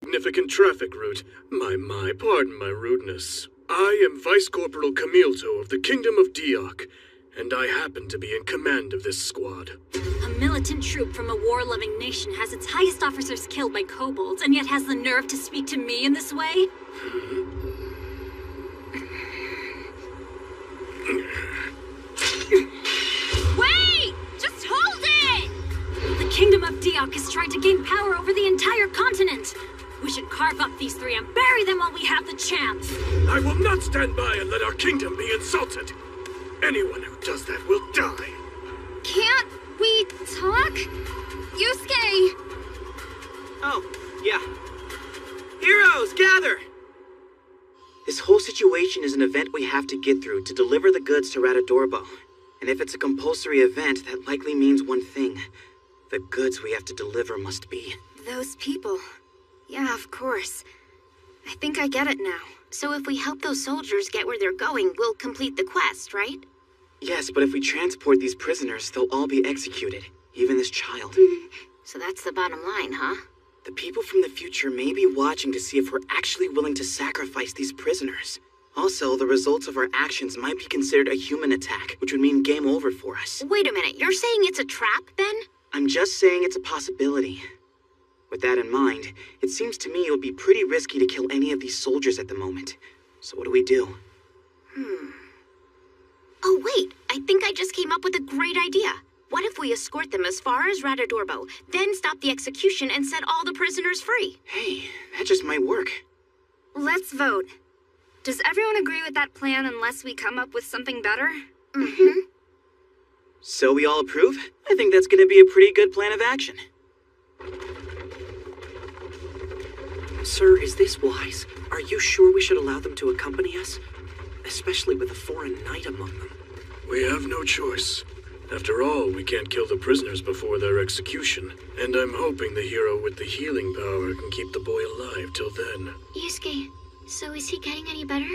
Significant traffic route. Pardon my rudeness. I am Vice Corporal Camilto of the Kingdom of Diok, and I happen to be in command of this squad. A militant troop from a war-loving nation has its highest officers killed by kobolds, and yet has the nerve to speak to me in this way? Wait! Just hold it! The Kingdom of Diok is trying to gain power over the entire continent. We should carve up these three and bury them while we have the chance. I will not stand by and let our kingdom be insulted. Anyone who does that will die. Can't we talk? Yusuke! Oh, yeah. Heroes, gather! This whole situation is an event we have to get through to deliver the goods to Radadorbo. And if it's a compulsory event, that likely means one thing. The goods we have to deliver must be... Those people. Yeah, of course. I think I get it now. So if we help those soldiers get where they're going, we'll complete the quest, right? Yes, but if we transport these prisoners, they'll all be executed. Even this child. So that's the bottom line, huh? The people from the future may be watching to see if we're actually willing to sacrifice these prisoners. Also, the results of our actions might be considered a human attack, which would mean game over for us. Wait a minute, you're saying it's a trap, then? I'm just saying it's a possibility. With that in mind, it seems to me it would be pretty risky to kill any of these soldiers at the moment. So what do we do? Oh wait, I think I just came up with a great idea. What if we escort them as far as Radadorbo, then stop the execution and set all the prisoners free? Hey, that just might work. Let's vote. Does everyone agree with that plan unless we come up with something better? Mm-hmm. So we all approve? I think that's gonna be a pretty good plan of action. Sir, is this wise? Are you sure we should allow them to accompany us? Especially with a foreign knight among them. We have no choice. After all, we can't kill the prisoners before their execution, and I'm hoping the hero with the healing power can keep the boy alive till then. Yusuke, so is he getting any better?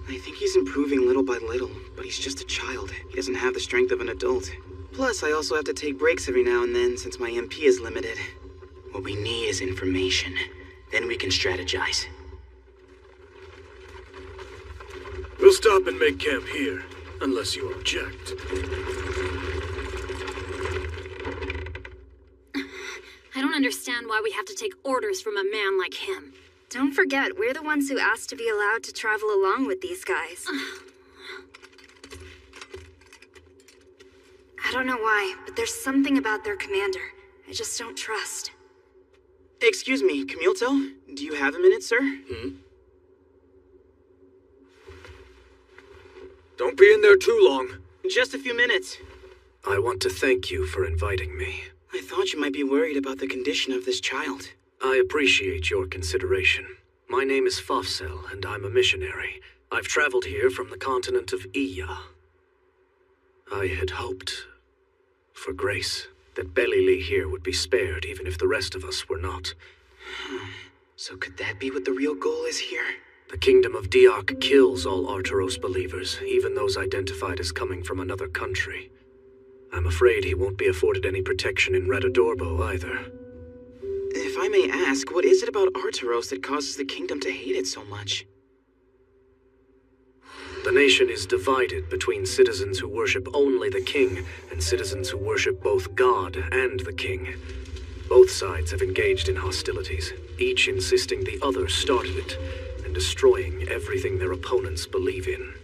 I think he's improving little by little, but he's just a child. He doesn't have the strength of an adult. Plus, I also have to take breaks every now and then since my MP is limited. What we need is information. Then we can strategize. We'll stop and make camp here, unless you object. I don't understand why we have to take orders from a man like him. Don't forget, we're the ones who asked to be allowed to travel along with these guys. I don't know why, but there's something about their commander I just don't trust. Excuse me, Camilto? Do you have a minute, sir? Don't be in there too long. Just a few minutes. I want to thank you for inviting me. I thought you might be worried about the condition of this child. I appreciate your consideration. My name is Fafsel, and I'm a missionary. I've traveled here from the continent of Iya. I had hoped, for grace, that Belili here would be spared even if the rest of us were not. So could that be what the real goal is here? The Kingdom of Diok kills all Arturos believers, even those identified as coming from another country. I'm afraid he won't be afforded any protection in Radadorbo either. If I may ask, what is it about Arturos that causes the kingdom to hate it so much? The nation is divided between citizens who worship only the king and citizens who worship both God and the king. Both sides have engaged in hostilities, each insisting the other started it, and destroying everything their opponents believe in.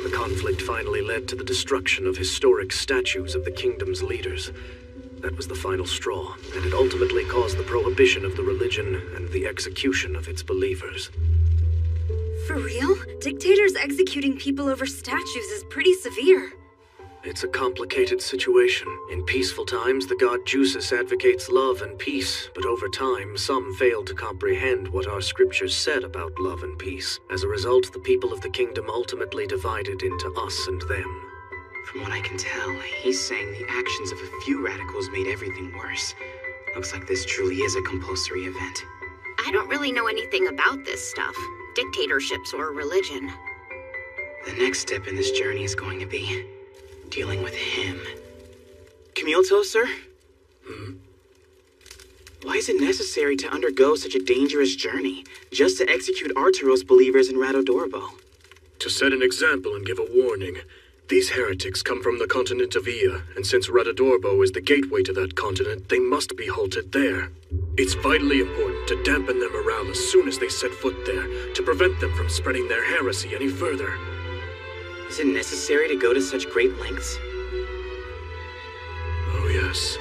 The conflict finally led to the destruction of historic statues of the kingdom's leaders. That was the final straw, and it ultimately caused the prohibition of the religion and the execution of its believers. For real? Dictators executing people over statues is pretty severe. It's a complicated situation. In peaceful times, the god Jusis advocates love and peace, but over time, some failed to comprehend what our scriptures said about love and peace. As a result, the people of the kingdom ultimately divided into us and them. From what I can tell, he's saying the actions of a few radicals made everything worse. Looks like this truly is a compulsory event. I don't really know anything about this stuff. Dictatorships or religion. The next step in this journey is going to be dealing with him. Camilto, sir? Why is it necessary to undergo such a dangerous journey, just to execute Arturos believers in Radodorbo? To set an example and give a warning. These heretics come from the continent of Ia, and since Radodorbo is the gateway to that continent, they must be halted there. It's vitally important to dampen their morale as soon as they set foot there, to prevent them from spreading their heresy any further. Is it necessary to go to such great lengths? Oh, yes.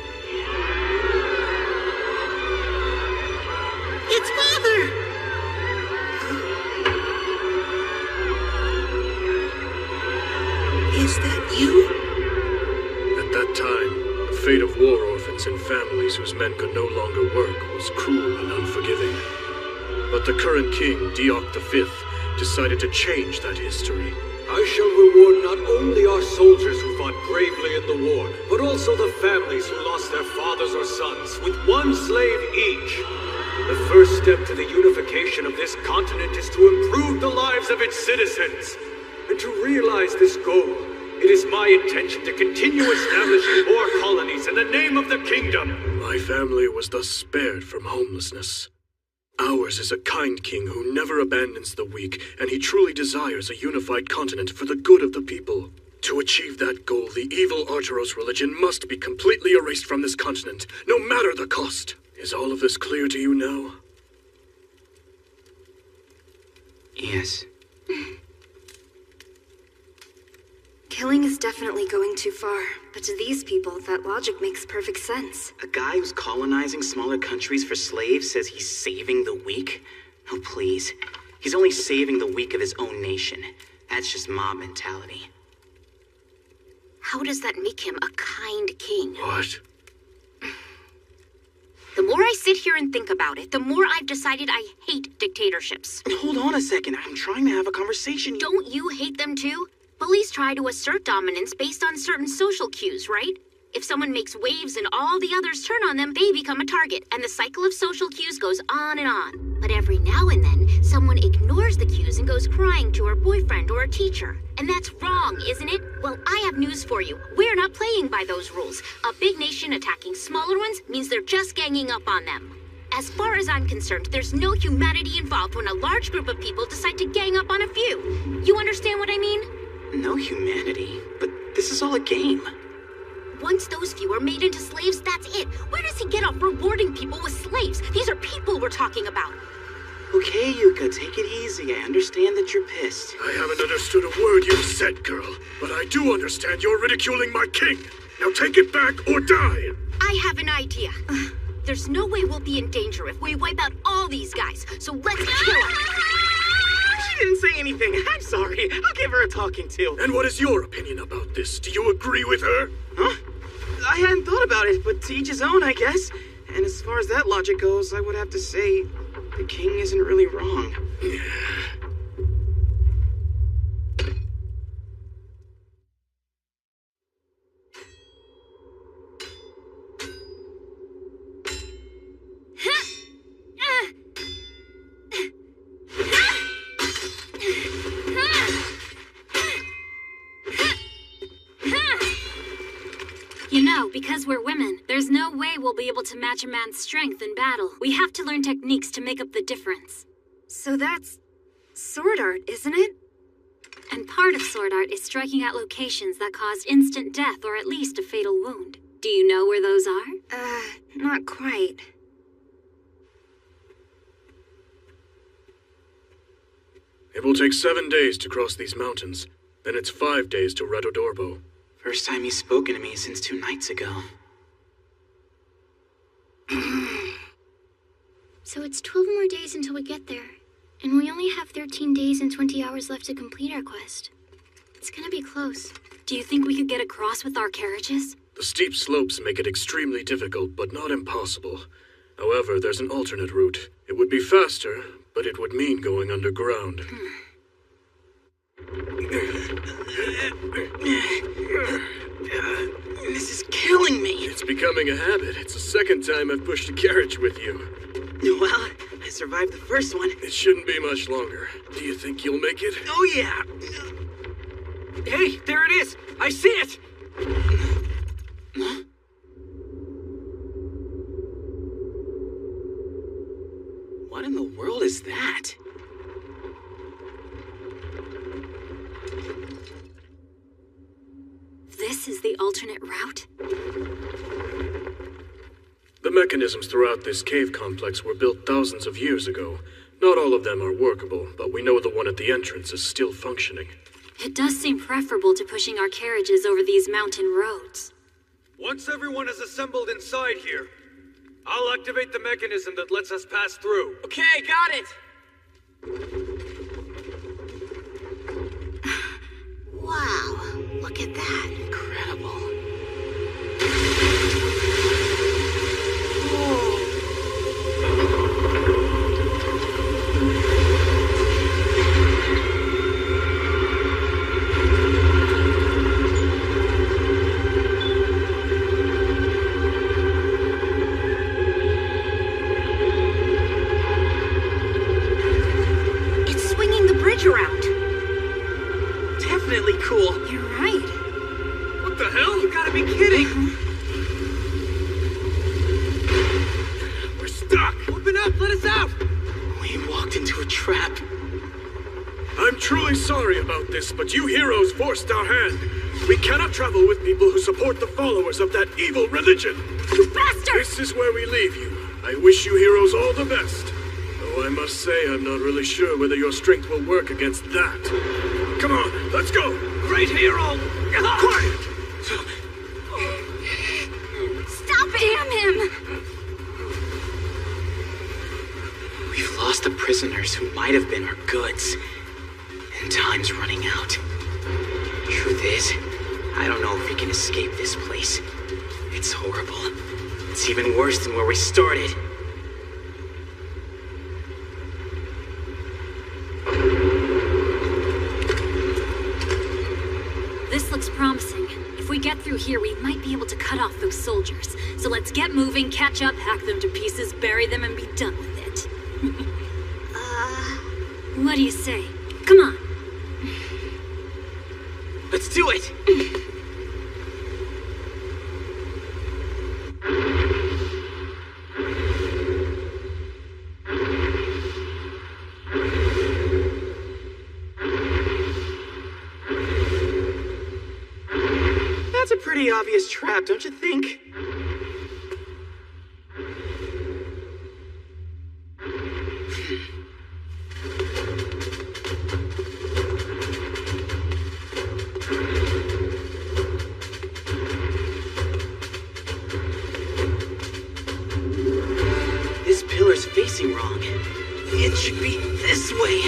It's Father! Is that you? At that time, the fate of war orphans and families whose men could no longer work was cruel and unforgiving. But the current king, Diok V, decided to change that history. I shall reward not only our soldiers who fought bravely in the war, but also the families who lost their fathers or sons, with one slave each. The first step to the unification of this continent is to improve the lives of its citizens. And to realize this goal, it is my intention to continue establishing more colonies in the name of the kingdom. My family was thus spared from homelessness. Ours is a kind king who never abandons the weak, and he truly desires a unified continent for the good of the people. To achieve that goal, the evil Arturos religion must be completely erased from this continent, no matter the cost. Is all of this clear to you now? Yes. Killing is definitely going too far, but to these people, that logic makes perfect sense. A guy who's colonizing smaller countries for slaves says he's saving the weak? Oh, please. He's only saving the weak of his own nation. That's just mob mentality. How does that make him a kind king? What? The more I sit here and think about it, the more I've decided I hate dictatorships. Hold on a second. I'm trying to have a conversation. Don't you hate them too? Police try to assert dominance based on certain social cues, right? If someone makes waves and all the others turn on them, they become a target, and the cycle of social cues goes on and on. But every now and then, someone ignores the cues and goes crying to her boyfriend or a teacher. And that's wrong, isn't it? Well, I have news for you. We're not playing by those rules. A big nation attacking smaller ones means they're just ganging up on them. As far as I'm concerned, there's no humanity involved when a large group of people decide to gang up on a few. You understand what I mean? No humanity, but this is all a game. Once those few are made into slaves, that's it. Where does he get off rewarding people with slaves? These are people we're talking about. Okay, Yuka, take it easy. I understand that you're pissed. I haven't understood a word you've said, girl, but I do understand you're ridiculing my king. Now take it back or die. I have an idea. There's no way we'll be in danger if we wipe out all these guys, so let's kill them. She didn't say anything. I'm sorry. I'll give her a talking to. And what is your opinion about this? Do you agree with her? Huh? I hadn't thought about it, but to each his own, I guess. And as far as that logic goes, I would have to say the king isn't really wrong. You know, because we're women, there's no way we'll be able to match a man's strength in battle. We have to learn techniques to make up the difference. So that's sword art, isn't it? And part of sword art is striking at locations that cause instant death or at least a fatal wound. Do you know where those are? Not quite. It will take 7 days to cross these mountains. Then it's 5 days to Radodorbo. First time he's spoken to me since 2 nights ago. So it's 12 more days until we get there. And we only have 13 days and 20 hours left to complete our quest. It's gonna be close. Do you think we could get across with our carriages? The steep slopes make it extremely difficult, but not impossible. However, there's an alternate route. It would be faster, but it would mean going underground. This is killing me. It's becoming a habit. It's the second time I've pushed a carriage with you. Well, I survived the first one. It shouldn't be much longer. Do you think you'll make it? Oh, yeah. Hey, there it is! I see it! in the world is that? This is the alternate route? The mechanisms throughout this cave complex were built thousands of years ago. Not all of them are workable, but we know the one at the entrance is still functioning. It does seem preferable to pushing our carriages over these mountain roads. Once everyone is assembled inside here, I'll activate the mechanism that lets us pass through. Okay, got it! Wow, look at that. Incredible. It's swinging the bridge around. Definitely cool. You're right. What the hell? You gotta be kidding! We're stuck! Open up! Let us out! We walked into a trap. I'm truly sorry about this, but you heroes forced our hand. We cannot travel with people who support the followers of that evil religion. You bastard! This is where we leave you. I wish you heroes all the best. Though I must say I'm not really sure whether your strength will work against that. Come on, let's go! Great hero! Quiet! Stop it! Damn him! We've lost the prisoners who might have been our goods. And time's running out. Truth is, I don't know if we can escape this place. It's horrible. It's even worse than where we started. This looks promising. If we get through here, we might be able to cut off those soldiers. So let's get moving, catch up, hack them to pieces, bury them, and be done with it. What do you say? Come on. Let's do it! That's a pretty obvious trap, don't you think? This pillar's facing wrong. It should be this way.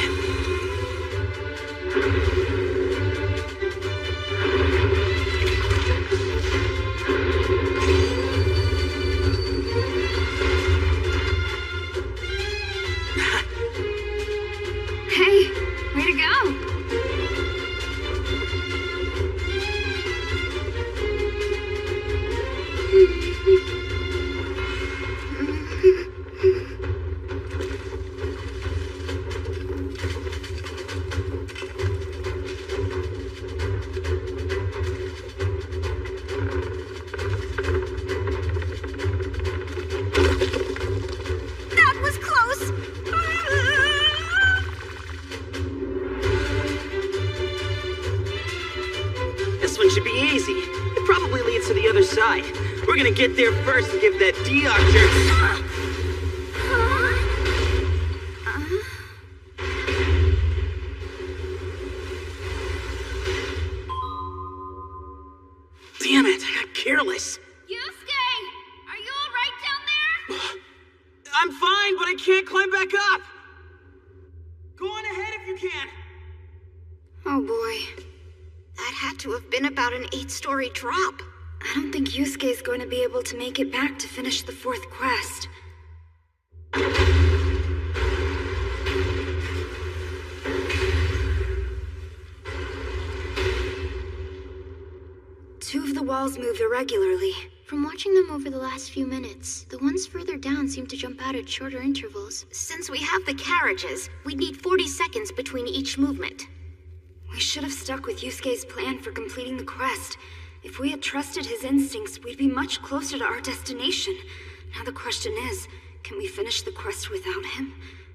Hey, way to go! That was close! This one should be easy. It probably leads to the other side. We're gonna get there first and give that D-Archer... Damn it, I got careless. Yusuke! Are you alright down there? I'm fine, but I can't climb back up. Go on ahead if you can. Oh boy. That had to have been about an 8-story drop. I don't think Yusuke's going to be able to make it back to finish the 4th quest. Two of the walls moved irregularly. From watching them over the last few minutes, the ones further down seem to jump out at shorter intervals. Since we have the carriages, we'd need 40 seconds between each movement. We should have stuck with Yusuke's plan for completing the quest. If we had trusted his instincts, we'd be much closer to our destination. Now the question is, can we finish the quest without him?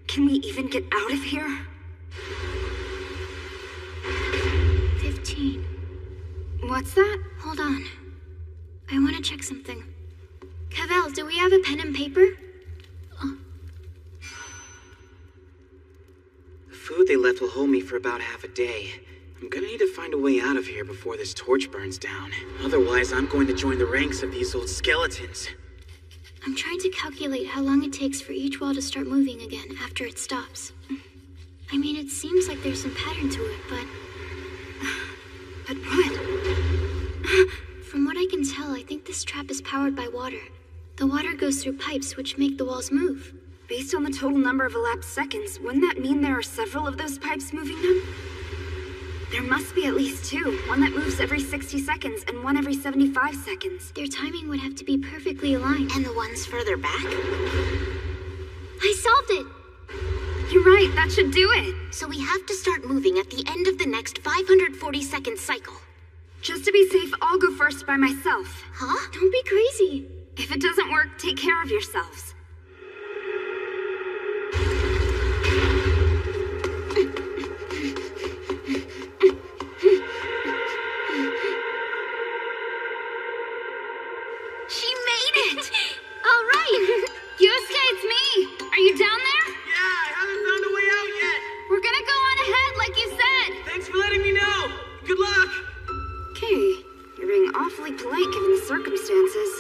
Can we even get out of here? 15. What's that? Hold on. I want to check something. Cavell, do we have a pen and paper? The food they left will hold me for about half a day. I'm gonna need to find a way out of here before this torch burns down. Otherwise, I'm going to join the ranks of these old skeletons. I'm trying to calculate how long it takes for each wall to start moving again after it stops. I mean, it seems like there's some pattern to it, but... But what? From what I can tell, I think this trap is powered by water. The water goes through pipes which make the walls move. Based on the total number of elapsed seconds, wouldn't that mean there are several of those pipes moving them? There must be at least two. One that moves every 60 seconds and one every 75 seconds. Their timing would have to be perfectly aligned. And the ones further back? I solved it! You're right, that should do it. So we have to start moving at the end of the next 540-second cycle. Just to be safe, I'll go first by myself. Huh? Don't be crazy. If it doesn't work, take care of yourselves. She made it! All right! Yusuke, it's me! Are you down there? Yeah, I haven't found a way out yet. We're gonna go on ahead like you said! Thanks for letting me know. Good luck. Okay, you're being awfully polite given the circumstances.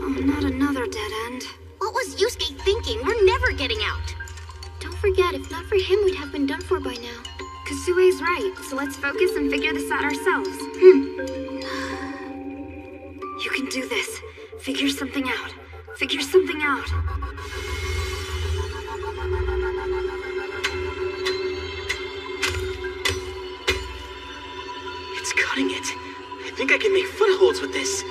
Oh, not another dead end. What was Yusuke thinking? We're never getting out. Don't forget, if not for him, we'd have been done for by now. Kasue's right, so let's focus and figure this out ourselves. You can do this. Figure something out. Figure something out. It's cutting it. I think I can make footholds with this.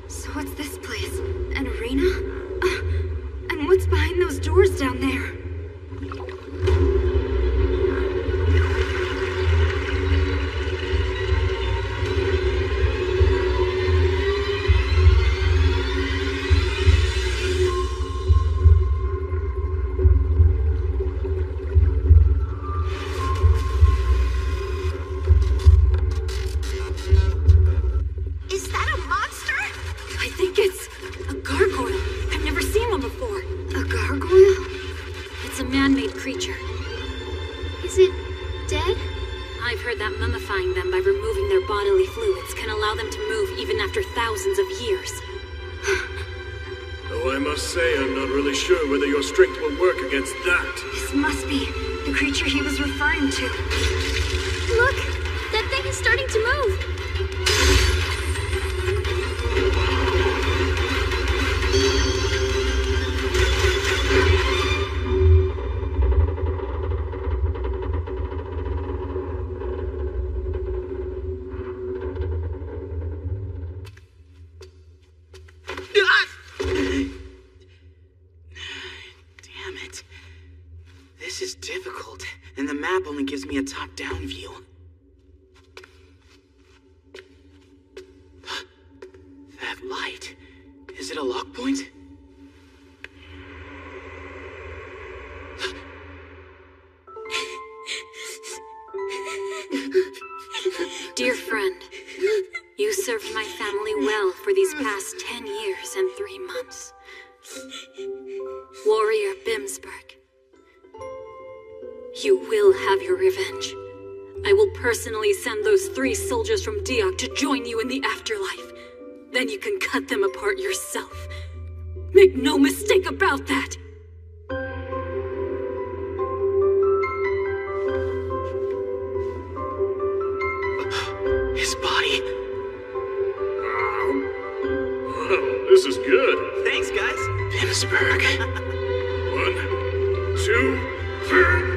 So what's this place? An arena? And what's behind those doors down there? Is that a monster? I think it's a gargoyle. I've never seen one before. A gargoyle? It's a man-made creature. Is it dead? I've heard that mummifying them by removing their bodily fluids can allow them to move even after thousands of years. Though I must say I'm not really sure whether your strength will work against that. This must be the creature he was referring to. Look! That thing is starting to move! Damn it. This is difficult, and the map only gives me a top-down view. That light. Is it a lock point? Dear friend, you served my family well for these past 10 years and 3 months. Warrior Bimsberg, you will have your revenge. I will personally send those 3 soldiers from Diok to join you in the afterlife. Then you can cut them apart yourself. Make no mistake about that! His body. Vimsburg. 1, 2, 3.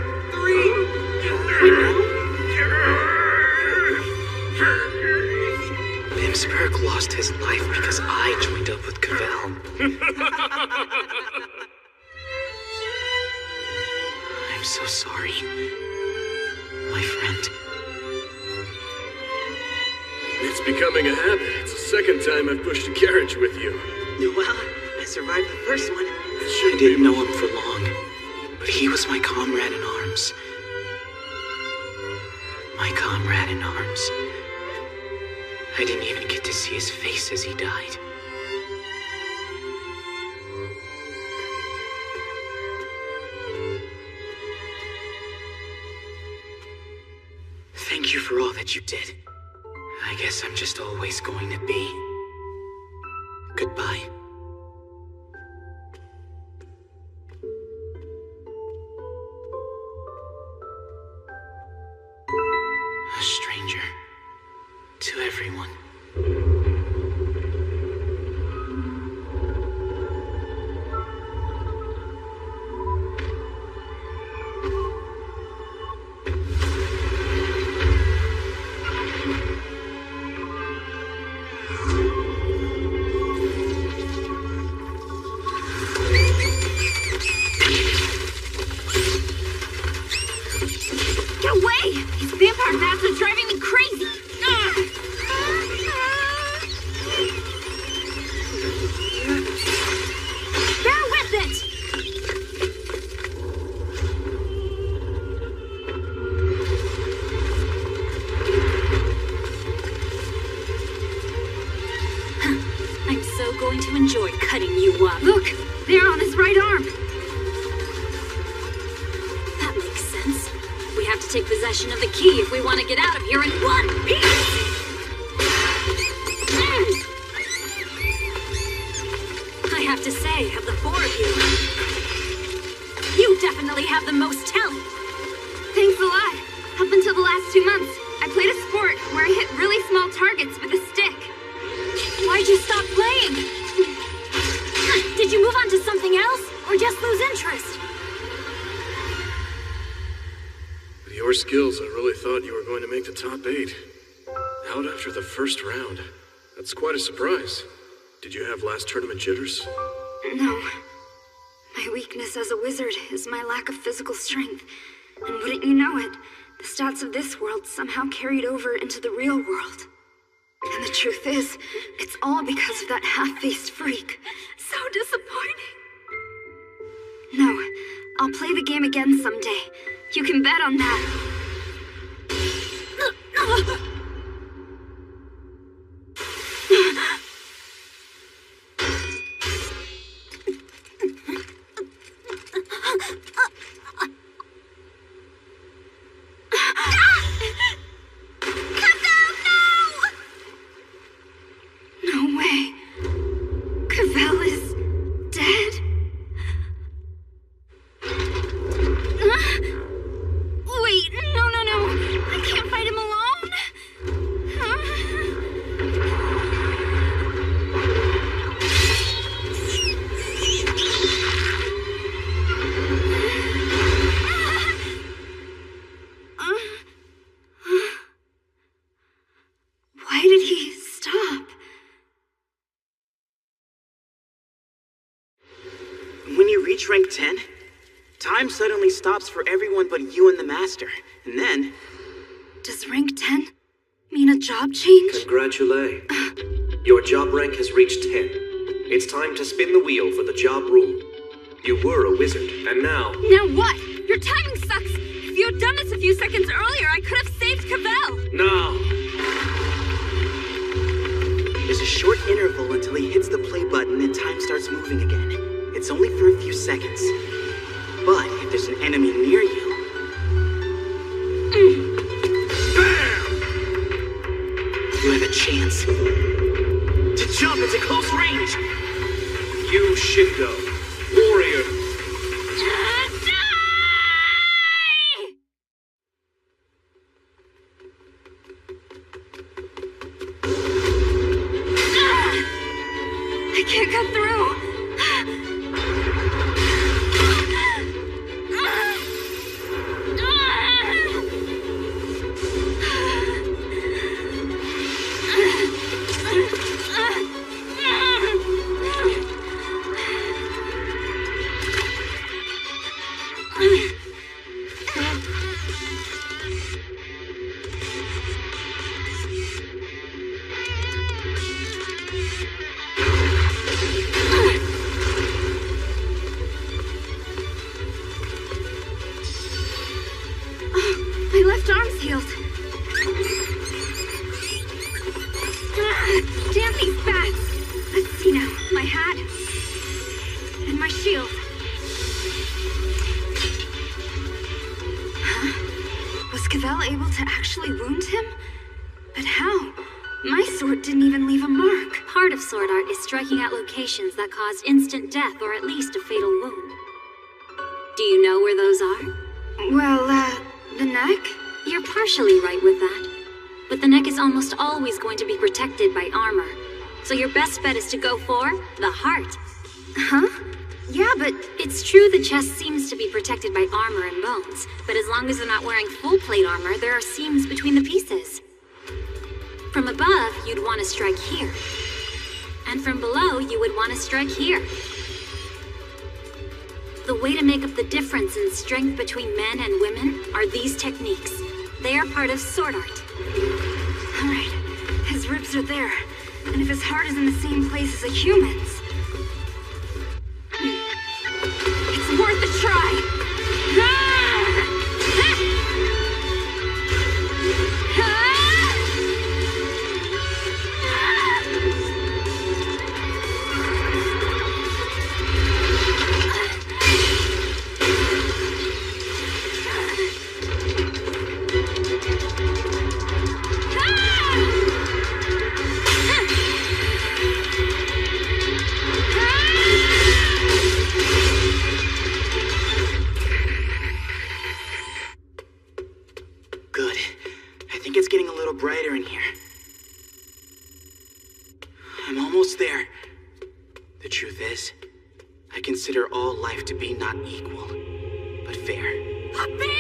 Vimsburg lost his life because I joined up with Cavell. I'm so sorry, my friend. It's becoming a habit. It's the second time I've pushed a carriage with you. Well, I survived the first one. I didn't know him for long, but he was my comrade in arms. My comrade in arms. I didn't even get to see his face as he died. Thank you for all that you did. I guess I'm just always going to be. Goodbye. A stranger to everyone. Get away! These vampire bats are driving me crazy! Bear with it! I'm so going to enjoy cutting you up. Look! They're on his right arm! That makes sense. We have to take possession of the key if we want to get out of here in one piece! I have to say, of the four of you, you definitely have the most talent. Thanks a lot. Up until the last 2 months, I played a sport where I hit really small targets with a stick. Why'd you stop playing? Did you move on to something else, or just lose interest? With your skills, I really thought you were going to make the top 8. Out after the first round. That's quite a surprise. Did you have last tournament jitters? No. My weakness as a wizard is my lack of physical strength. And wouldn't you know it, the stats of this world somehow carried over into the real world. And the truth is, it's all because of that half-faced freak. So disappointing. No, I'll play the game again someday. You can bet on that. No way. Cavell is dead. Wait, no. I can't fight him alone. Why did he stop? When you reach rank 10, time suddenly stops for everyone but you and the Master. And then... Does rank 10 mean a job change? Congratulate. Your job rank has reached 10. It's time to spin the wheel for the job rule. You were a wizard, and now... Now what? Your timing sucks. If you had done this a few seconds earlier, I could have saved Cavell. Now! There's a short interval until he hits the play button and time starts moving again. It's only for a few seconds. But if there's an enemy near you... BAM! You have a chance to jump into close range. You, Shindo, warrior. I can't cut through. Damn these bats! Let's see now. My hat. And my shield. Huh? Was Cavell able to actually wound him? But how? My sword didn't even leave a mark. Part of sword art is striking at locations that cause instant death or at least a fatal wound. Do you know where those are? Well, the neck? You're partially right with that. But the neck is almost always going to be protected by armor. So your best bet is to go for the heart. Huh? Yeah, but it's true the chest seems to be protected by armor and bones, but as long as they're not wearing full plate armor, there are seams between the pieces. From above, you'd want to strike here. And from below, you would want to strike here. The way to make up the difference in strength between men and women are these techniques. They are part of sword art. Alright, his ribs are there. And if his heart is in the same place as a human's... It's worth a try! Brighter in here. I'm almost there. The truth is, I consider all life to be not equal, but fair. A bear!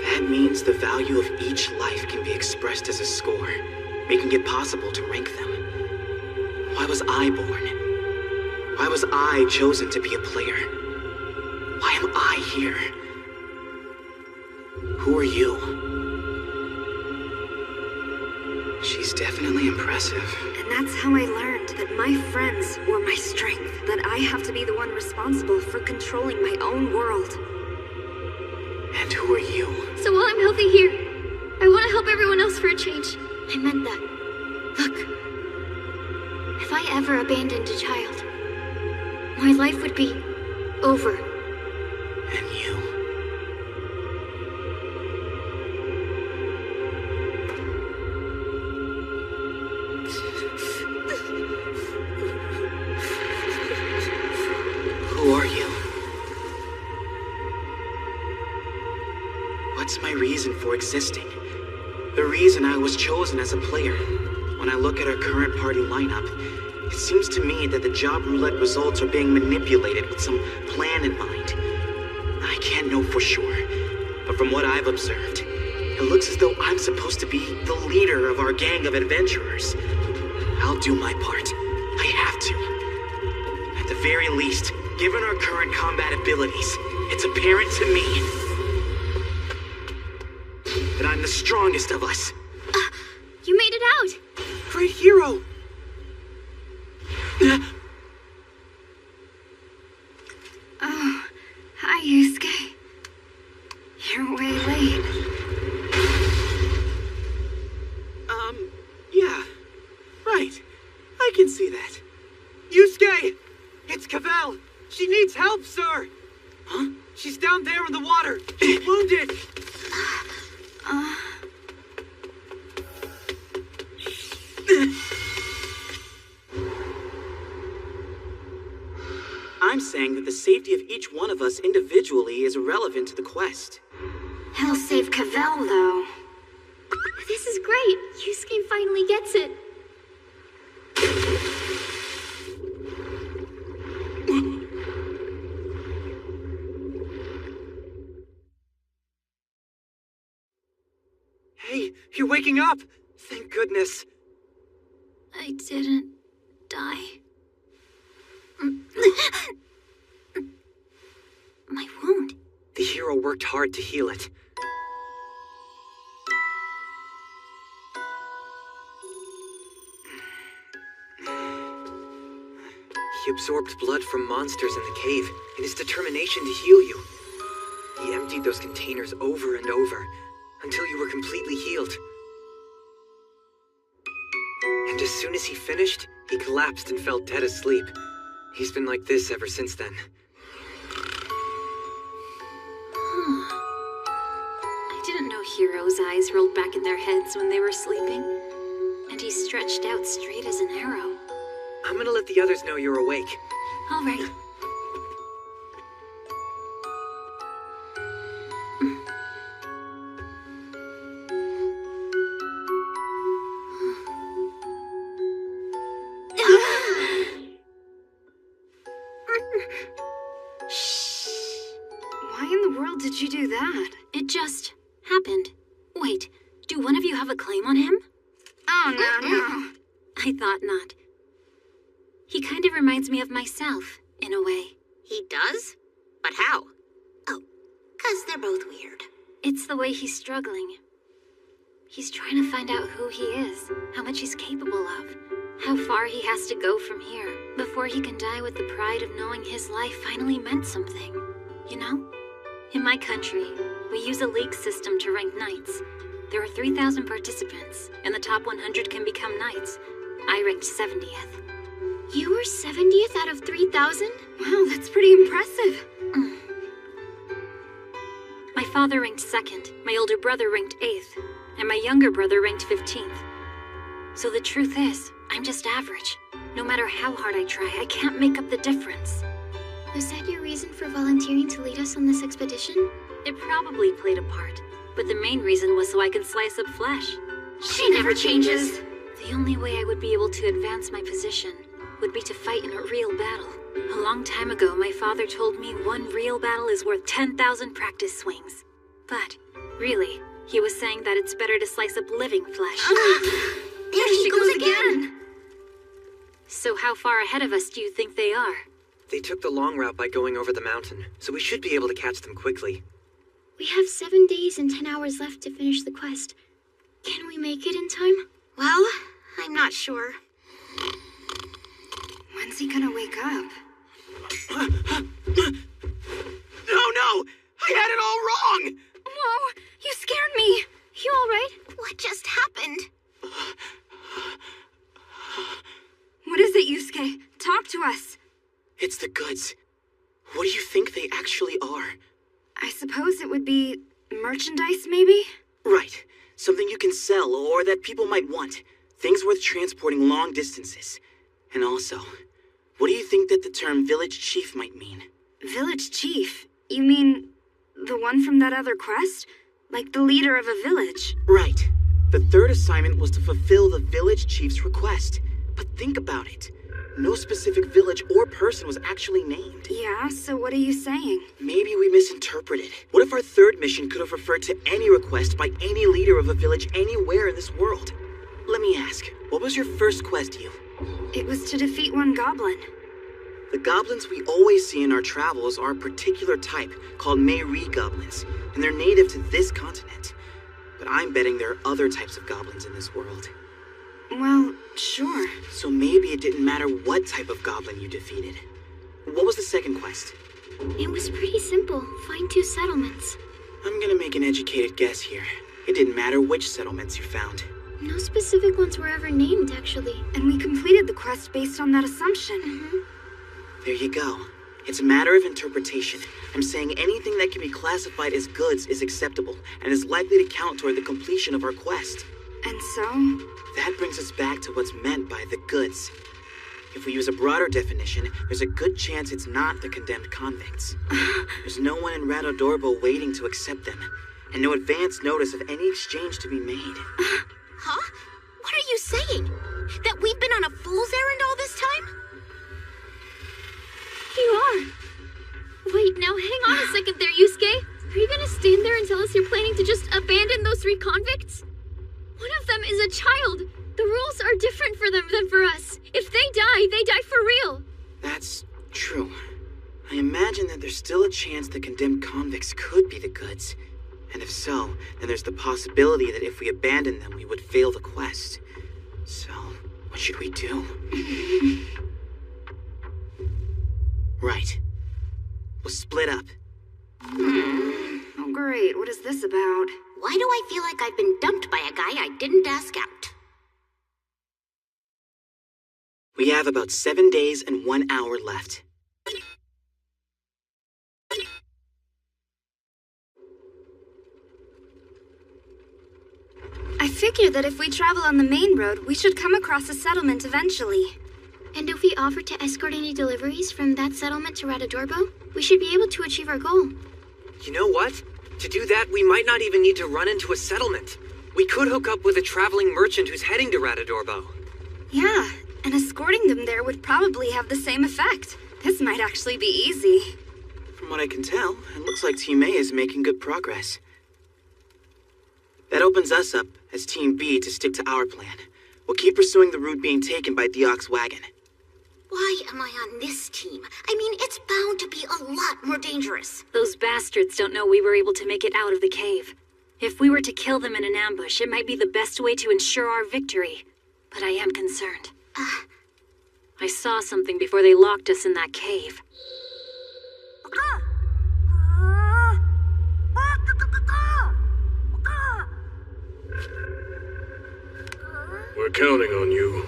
That means the value of each life can be expressed as a score, making it possible to rank them. Why was I born? Why was I chosen to be a player? Why am I here? Who are you? She's definitely impressive. And that's how I learned that my friends were my strength, that I have to be the one responsible for controlling my own world. And who are you? So while I'm healthy here, I want to help everyone else for a change. I meant that. Look. If I ever abandoned a child, my life would be over. And you? Who are you? What's my reason for existing? The reason I was chosen as a player. When I look at our current party lineup, it seems to me that the job roulette results are being manipulated with some plan in mind. I can't know for sure, but from what I've observed, it looks as though I'm supposed to be the leader of our gang of adventurers. I'll do my part. I have to. At the very least, given our current combat abilities, it's apparent to me that I'm the strongest of us. You made it out! Great hero! Oh, hi, Yusuke. You're way late. Yeah. Right. I can see that. Yusuke! It's Cavell! She needs help, sir! Huh? She's down there in the water! She's wounded! I'm saying that the safety of each one of us individually is irrelevant to the quest. He'll save Cavell, though. This is great! Yusuke finally gets it! Hey, you're waking up! Thank goodness. I didn't die. My wound. The hero worked hard to heal it. He absorbed blood from monsters in the cave in his determination to heal you. He emptied those containers over and over until you were completely healed. And as soon as he finished, he collapsed and fell dead asleep. He's been like this ever since then. I didn't know Hero's eyes rolled back in their heads when they were sleeping. And he stretched out straight as an arrow. I'm gonna let the others know you're awake. All right. Why in the world did you do that? It just happened. Wait, do one of you have a claim on him? Oh, no. I thought not. He kind of reminds me of myself, in a way. He does? But how? Oh, 'cause they're both weird. It's the way he's struggling. He's trying to find out who he is, how much he's capable of, how far he has to go from here before he can die with the pride of knowing his life finally meant something. You know? In my country, we use a league system to rank knights. There are 3,000 participants, and the top 100 can become knights. I ranked 70th. You were 70th out of 3,000? Wow, that's pretty impressive. My father ranked 2nd, my older brother ranked 8th, and my younger brother ranked 15th. So the truth is, I'm just average. No matter how hard I try, I can't make up the difference. Was that your reason for volunteering to lead us on this expedition? It probably played a part, but the main reason was so I could slice up flesh. She never changes. The only way I would be able to advance my position would be to fight in a real battle. A long time ago, my father told me one real battle is worth 10,000 practice swings. But, really, he was saying that it's better to slice up living flesh. There she goes again. So how far ahead of us do you think they are? They took the long route by going over the mountain, so we should be able to catch them quickly. We have 7 days and 10 hours left to finish the quest. Can we make it in time? Well, I'm not sure. When's he gonna wake up? No! I had it all wrong! Whoa, you scared me. You all right? What just happened? What is it, Yusuke? Talk to us. It's the goods. What do you think they actually are? I suppose it would be merchandise, maybe? Right. Something you can sell or that people might want. Things worth transporting long distances. And also, what do you think that the term village chief might mean? Village chief? You mean the one from that other quest? Like the leader of a village? Right. The third assignment was to fulfill the village chief's request. But think about it. No specific village or person was actually named. Yeah, so what are you saying? Maybe we misinterpreted. What if our third mission could have referred to any request by any leader of a village anywhere in this world? Let me ask, what was your first quest, Yu? It was to defeat one goblin. The goblins we always see in our travels are a particular type called Meiri goblins, and they're native to this continent. But I'm betting there are other types of goblins in this world. Well, sure. So maybe it didn't matter what type of goblin you defeated. What was the second quest? It was pretty simple. Find 2 settlements. I'm gonna make an educated guess here. It didn't matter which settlements you found. No specific ones were ever named, actually. And we completed the quest based on that assumption. There you go. It's a matter of interpretation. I'm saying anything that can be classified as goods is acceptable and is likely to count toward the completion of our quest. And so? That brings us back to what's meant by the goods. If we use a broader definition, there's a good chance it's not the condemned convicts. There's no one in Radodorbo waiting to accept them, and no advance notice of any exchange to be made. Huh? What are you saying? That we've been on a fool's errand all this time? You are. Wait, now hang on a second there, Yusuke. Are you gonna stand there and tell us you're planning to just abandon those 3 convicts? One of them is a child. The rules are different for them than for us. If they die for real. That's true. I imagine that there's still a chance the condemned convicts could be the goods. And if so, then there's the possibility that if we abandon them, we would fail the quest. So, what should we do? Right. We'll split up. Oh great, what is this about? Why do I feel like I've been dumped by a guy I didn't ask out? We have about 7 days and 1 hour left. I figure that if we travel on the main road, we should come across a settlement eventually. And if we offer to escort any deliveries from that settlement to Radadorbo, we should be able to achieve our goal. You know what? To do that, we might not even need to run into a settlement. We could hook up with a traveling merchant who's heading to Radadorbo. Yeah, and escorting them there would probably have the same effect. This might actually be easy. From what I can tell, it looks like Team A is making good progress. That opens us up, as Team B, to stick to our plan. We'll keep pursuing the route being taken by Diok's wagon. Why am I on this team? I mean, it's bound to be a lot more dangerous. Those bastards don't know we were able to make it out of the cave. If we were to kill them in an ambush, it might be the best way to ensure our victory. But I am concerned. I saw something before they locked us in that cave. We're counting on you.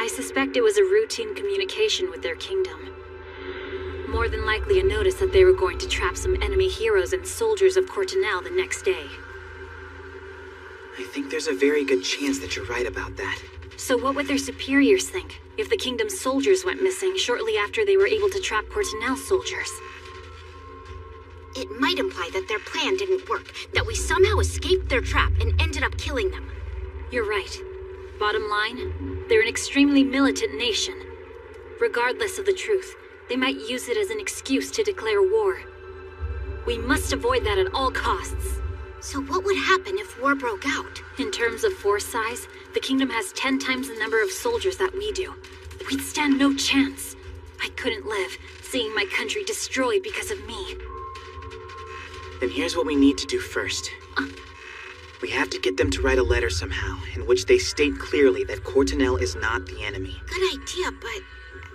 I suspect it was a routine communication with their kingdom. More than likely a notice that they were going to trap some enemy heroes and soldiers of Courtenel the next day. I think there's a very good chance that you're right about that. So what would their superiors think if the kingdom's soldiers went missing shortly after they were able to trap Courtenel's soldiers? It might imply that their plan didn't work, that we somehow escaped their trap and ended up killing them. You're right. Bottom line, they're an extremely militant nation. Regardless of the truth, they might use it as an excuse to declare war. We must avoid that at all costs. So what would happen if war broke out? In terms of force size, the kingdom has 10 times the number of soldiers that we do. We'd stand no chance. I couldn't live, seeing my country destroyed because of me. Then here's what we need to do first. We have to get them to write a letter somehow, in which they state clearly that Courtenel is not the enemy. Good idea, but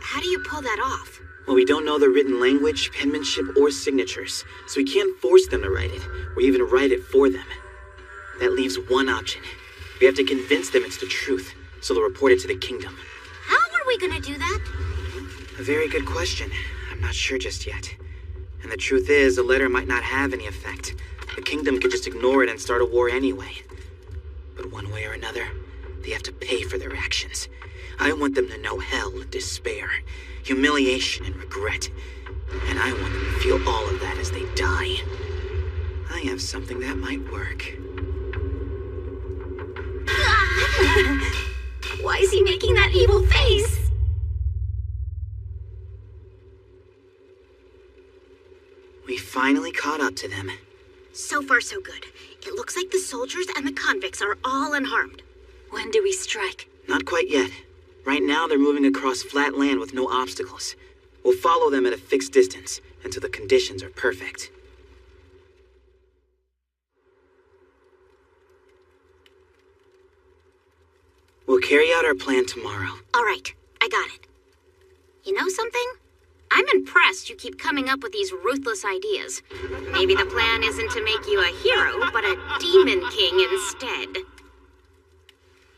how do you pull that off? Well, we don't know the written language, penmanship, or signatures, so we can't force them to write it, or even write it for them. That leaves one option. We have to convince them it's the truth, so they'll report it to the kingdom. How are we gonna do that? A very good question. I'm not sure just yet. And the truth is, a letter might not have any effect. The kingdom could just ignore it and start a war anyway. But one way or another, they have to pay for their actions. I want them to know hell, despair, humiliation, and regret. And I want them to feel all of that as they die. I have something that might work. Why is he making that evil face? We finally caught up to them. So far, so good. It looks like the soldiers and the convicts are all unharmed. When do we strike? Not quite yet. Right now, they're moving across flat land with no obstacles. We'll follow them at a fixed distance until the conditions are perfect. We'll carry out our plan tomorrow. All right, I got it. You know something? I'm impressed you keep coming up with these ruthless ideas. Maybe the plan isn't to make you a hero, but a demon king instead.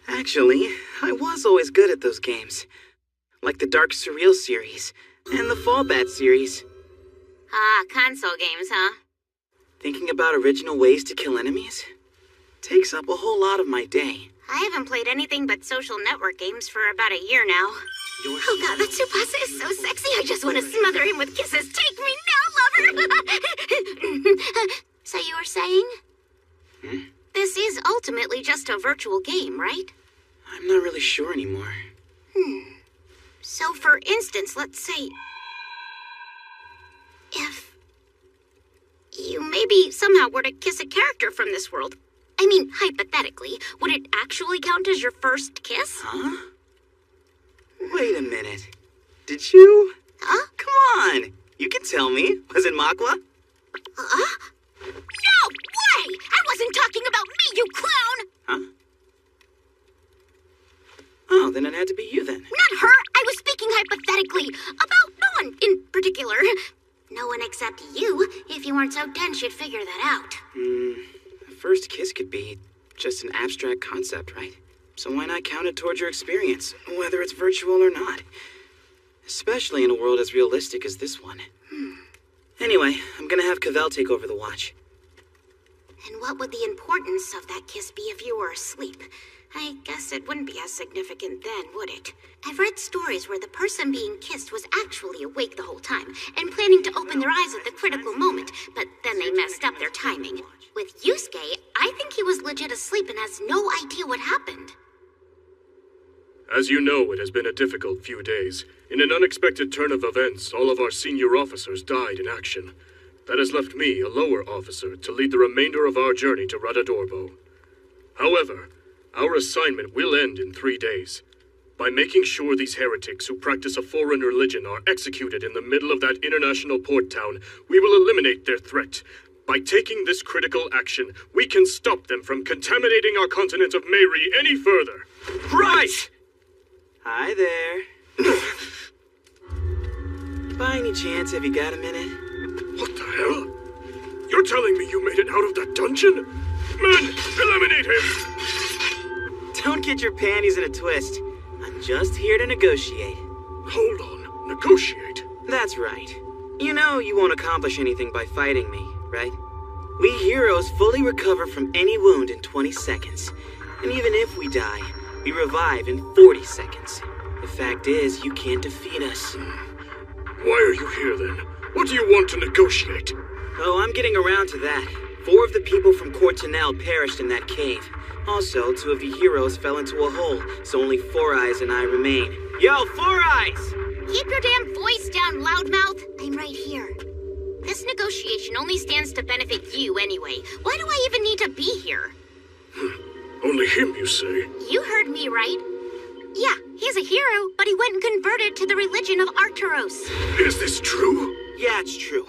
Actually, I was always good at those games. Like the Dark Surreal series, and the Fallbat series. Ah, console games, huh? Thinking about original ways to kill enemies takes up a whole lot of my day. I haven't played anything but social network games for about a year now. Oh god, that Tsubasa is so sexy, I just want to smother him with kisses. Take me now, lover! So you were saying? This is ultimately just a virtual game, right? I'm not really sure anymore. So for instance, let's say... if you maybe somehow were to kiss a character from this world, I mean, hypothetically, would it actually count as your first kiss? Huh? Wait a minute. Did you? Huh? Come on! You can tell me. Was it Makwa? No way! I wasn't talking about me, you clown! Huh? Oh, then it had to be you then. Not her! I was speaking hypothetically about no one in particular. No one except you. If you weren't so dense, you'd figure that out. A first kiss could be just an abstract concept, right? So why not count it towards your experience, whether it's virtual or not? Especially in a world as realistic as this one. Anyway, I'm gonna have Cavell take over the watch. And what would the importance of that kiss be if you were asleep? I guess it wouldn't be as significant then, would it? I've read stories where the person being kissed was actually awake the whole time and planning to open their eyes at the critical moment, but then they messed up their timing. With Yusuke, I think he was legit asleep and has no idea what happened. As you know, it has been a difficult few days. In an unexpected turn of events, all of our senior officers died in action. That has left me, a lower officer, to lead the remainder of our journey to Radadorbo. However, our assignment will end in 3 days. By making sure these heretics who practice a foreign religion are executed in the middle of that international port town, we will eliminate their threat. By taking this critical action, we can stop them from contaminating our continent of Meirie any further. Right! Hi there. By any chance, have you got a minute? What the hell? You're telling me you made it out of that dungeon? Men, eliminate him! Don't get your panties in a twist. I'm just here to negotiate. Hold on, negotiate? That's right. You know you won't accomplish anything by fighting me, right? We heroes fully recover from any wound in 20 seconds. And even if we die, we revive in 40 seconds. The fact is, you can't defeat us. Why are you here then? What do you want to negotiate? Oh, I'm getting around to that. 4 of the people from Courtenel perished in that cave. Also, 2 of the heroes fell into a hole, so only Four Eyes and I remain. Yo, Four Eyes! Keep your damn voice down, loudmouth. I'm right here. This negotiation only stands to benefit you anyway. Why do I even need to be here? Only him, you say? You heard me right. Yeah, he's a hero, but he went and converted to the religion of Arcturus. Is this true? Yeah, it's true.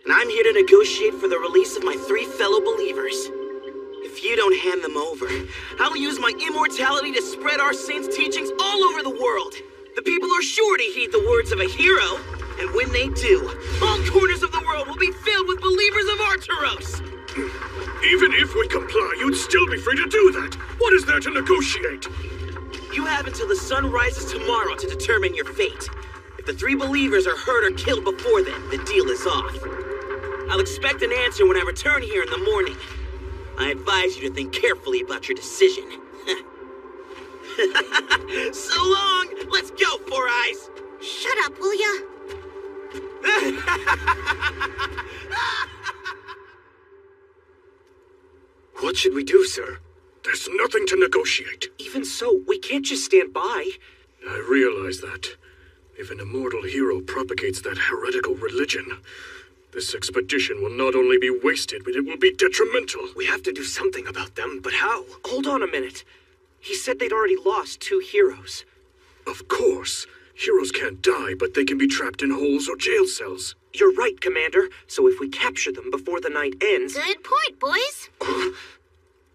And I'm here to negotiate for the release of my 3 fellow believers. If you don't hand them over, I'll use my immortality to spread our saints' teachings all over the world. The people are sure to heed the words of a hero, and when they do, all corners of the world will be filled with believers of Arcturus. Even if we comply, you'd still be free to do that. What is there to negotiate? You have until the sun rises tomorrow to determine your fate. If the 3 believers are hurt or killed before then, the deal is off. I'll expect an answer when I return here in the morning. I advise you to think carefully about your decision. So long! Let's go, Four Eyes! Shut up, will ya? What should we do, sir? There's nothing to negotiate. Even so, we can't just stand by. I realize that. If an immortal hero propagates that heretical religion, this expedition will not only be wasted, but it will be detrimental. We have to do something about them, but how? Hold on a minute. He said they'd already lost 2 heroes. Of course. Heroes can't die, but they can be trapped in holes or jail cells. You're right, Commander. So if we capture them before the night ends... Good point, boys.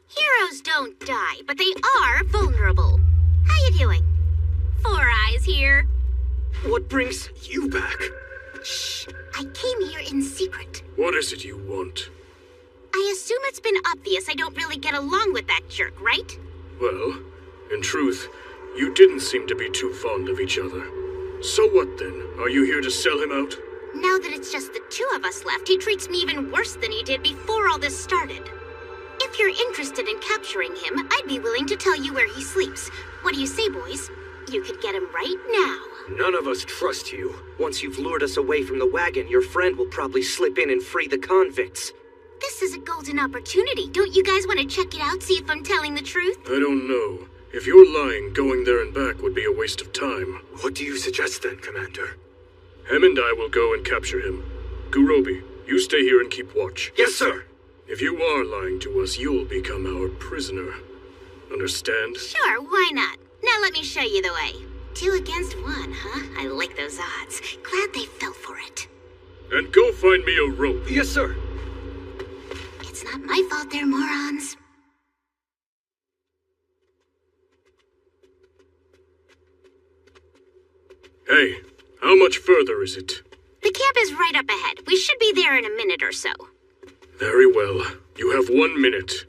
Heroes don't die, but they are vulnerable. How you doing? Four Eyes here. What brings you back? Shh. I came here in secret. What is it you want? I assume it's been obvious I don't really get along with that jerk, right? Well, in truth, you didn't seem to be too fond of each other. So what then? Are you here to sell him out? Now that it's just the 2 of us left, he treats me even worse than he did before all this started. If you're interested in capturing him, I'd be willing to tell you where he sleeps. What do you say, boys? You could get him right now. None of us trust you. Once you've lured us away from the wagon, your friend will probably slip in and free the convicts. This is a golden opportunity. Don't you guys want to check it out, see if I'm telling the truth? I don't know. If you're lying, going there and back would be a waste of time. What do you suggest then, Commander? Hem and I will go and capture him. Gurobi, you stay here and keep watch. Yes, sir. If you are lying to us, you'll become our prisoner. Understand? Sure, why not? Now let me show you the way. 2 against 1, huh? I like those odds. Glad they fell for it. And go find me a rope. Yes, sir. It's not my fault they're morons. Hey, how much further is it? The camp is right up ahead. We should be there in a minute or so. Very well. You have 1 minute.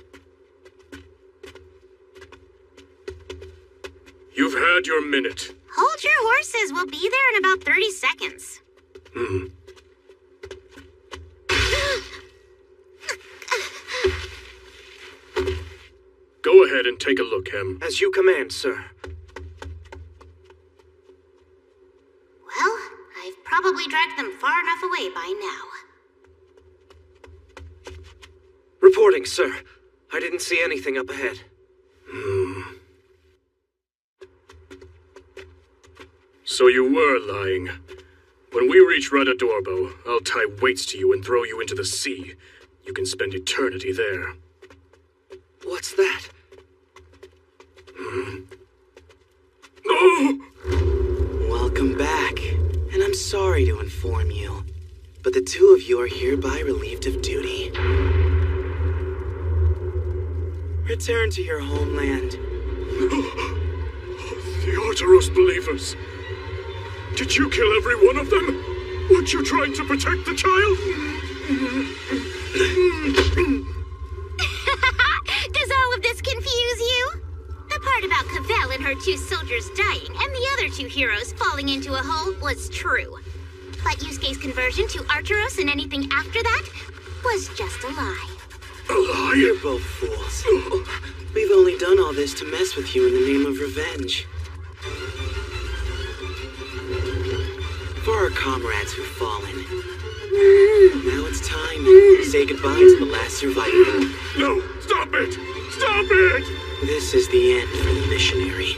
You've had your minute. Hold your horses. We'll be there in about 30 seconds. Go ahead and take a look, Hem. As you command, sir. Well, I've probably dragged them far enough away by now. Reporting, sir. I didn't see anything up ahead. So you were lying. When we reach Radadorbo, I'll tie weights to you and throw you into the sea. You can spend eternity there. What's that? Oh! Welcome back. And I'm sorry to inform you, but the two of you are hereby relieved of duty. Return to your homeland. The Arteros believers. Did you kill every one of them? Weren't you trying to protect the child? Does all of this confuse you? The part about Cavell and her 2 soldiers dying and the other 2 heroes falling into a hole was true. But Yusuke's conversion to Arteros and anything after that was just a lie. A lie? You're both fools. We've only done all this to mess with you in the name of revenge. For our comrades who've fallen. Now it's time to say goodbye to the last survivor. No! Stop it! Stop it! This is the end for the missionary.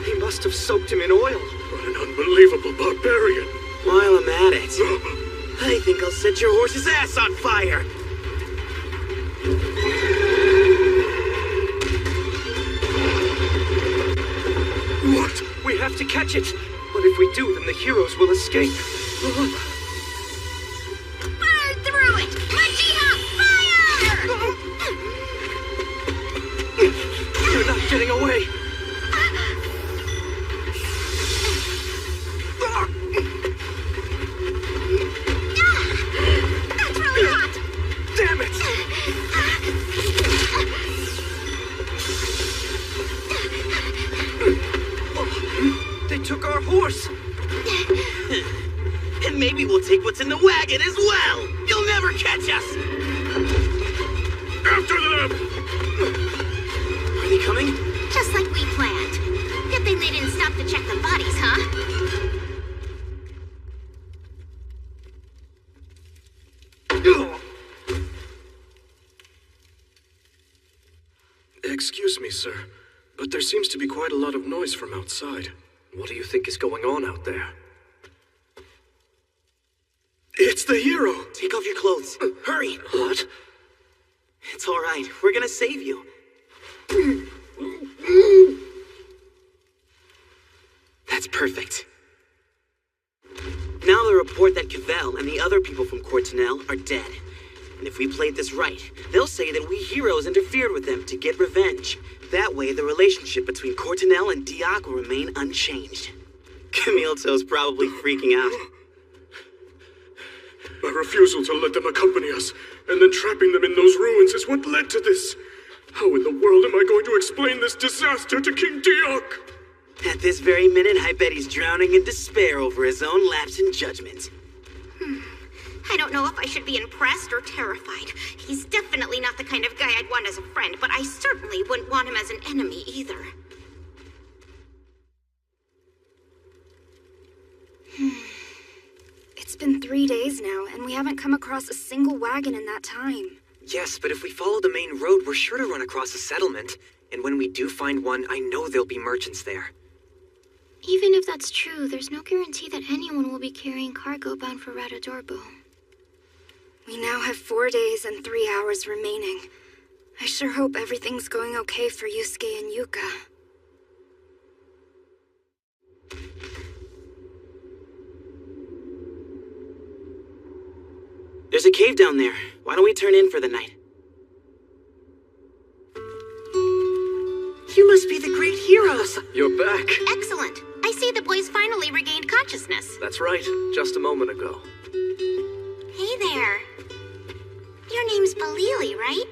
He must have soaked him in oil. What an unbelievable barbarian! While I'm at it, I think I'll set your horse's ass on fire! What? We have to catch it. But if we do, then the heroes will escape. Burn through it! Majiha, fire! You're not getting away. That's really hot! Damn it! They took our horse. And maybe we'll take what's in the wagon as well! You'll never catch us! After them! Are they coming? Just like we planned. Good thing they didn't stop to check the bodies, huh? Excuse me, sir, but there seems to be quite a lot of noise from outside. What do you think is going on out there? It's the hero! Take off your clothes. Hurry! What? It's all right. We're gonna save you. That's perfect. Now they report that Cavell and the other people from Courtenel are dead. And if we played this right, they'll say that we heroes interfered with them to get revenge. That way, the relationship between Courtenel and Diak will remain unchanged. Camille Toe's probably freaking out. My refusal to let them accompany us, and then trapping them in those ruins is what led to this. How in the world am I going to explain this disaster to King Diak? At this very minute, I bet he's drowning in despair over his own lapse in judgment. I don't know if I should be impressed or terrified. He's definitely not the kind of guy I'd want as a friend, but I certainly wouldn't want him as an enemy either. It's been 3 days now, and we haven't come across a single wagon in that time. Yes, but if we follow the main road, we're sure to run across a settlement. And when we do find one, I know there'll be merchants there. Even if that's true, there's no guarantee that anyone will be carrying cargo bound for Radadorbo. We now have 4 days and 3 hours remaining. I sure hope everything's going okay for Yusuke and Yuka. There's a cave down there. Why don't we turn in for the night? You must be the great heroes. You're back. Excellent. I see the boys finally regained consciousness. That's right, just a moment ago. Hey there. Your name's Balili, right?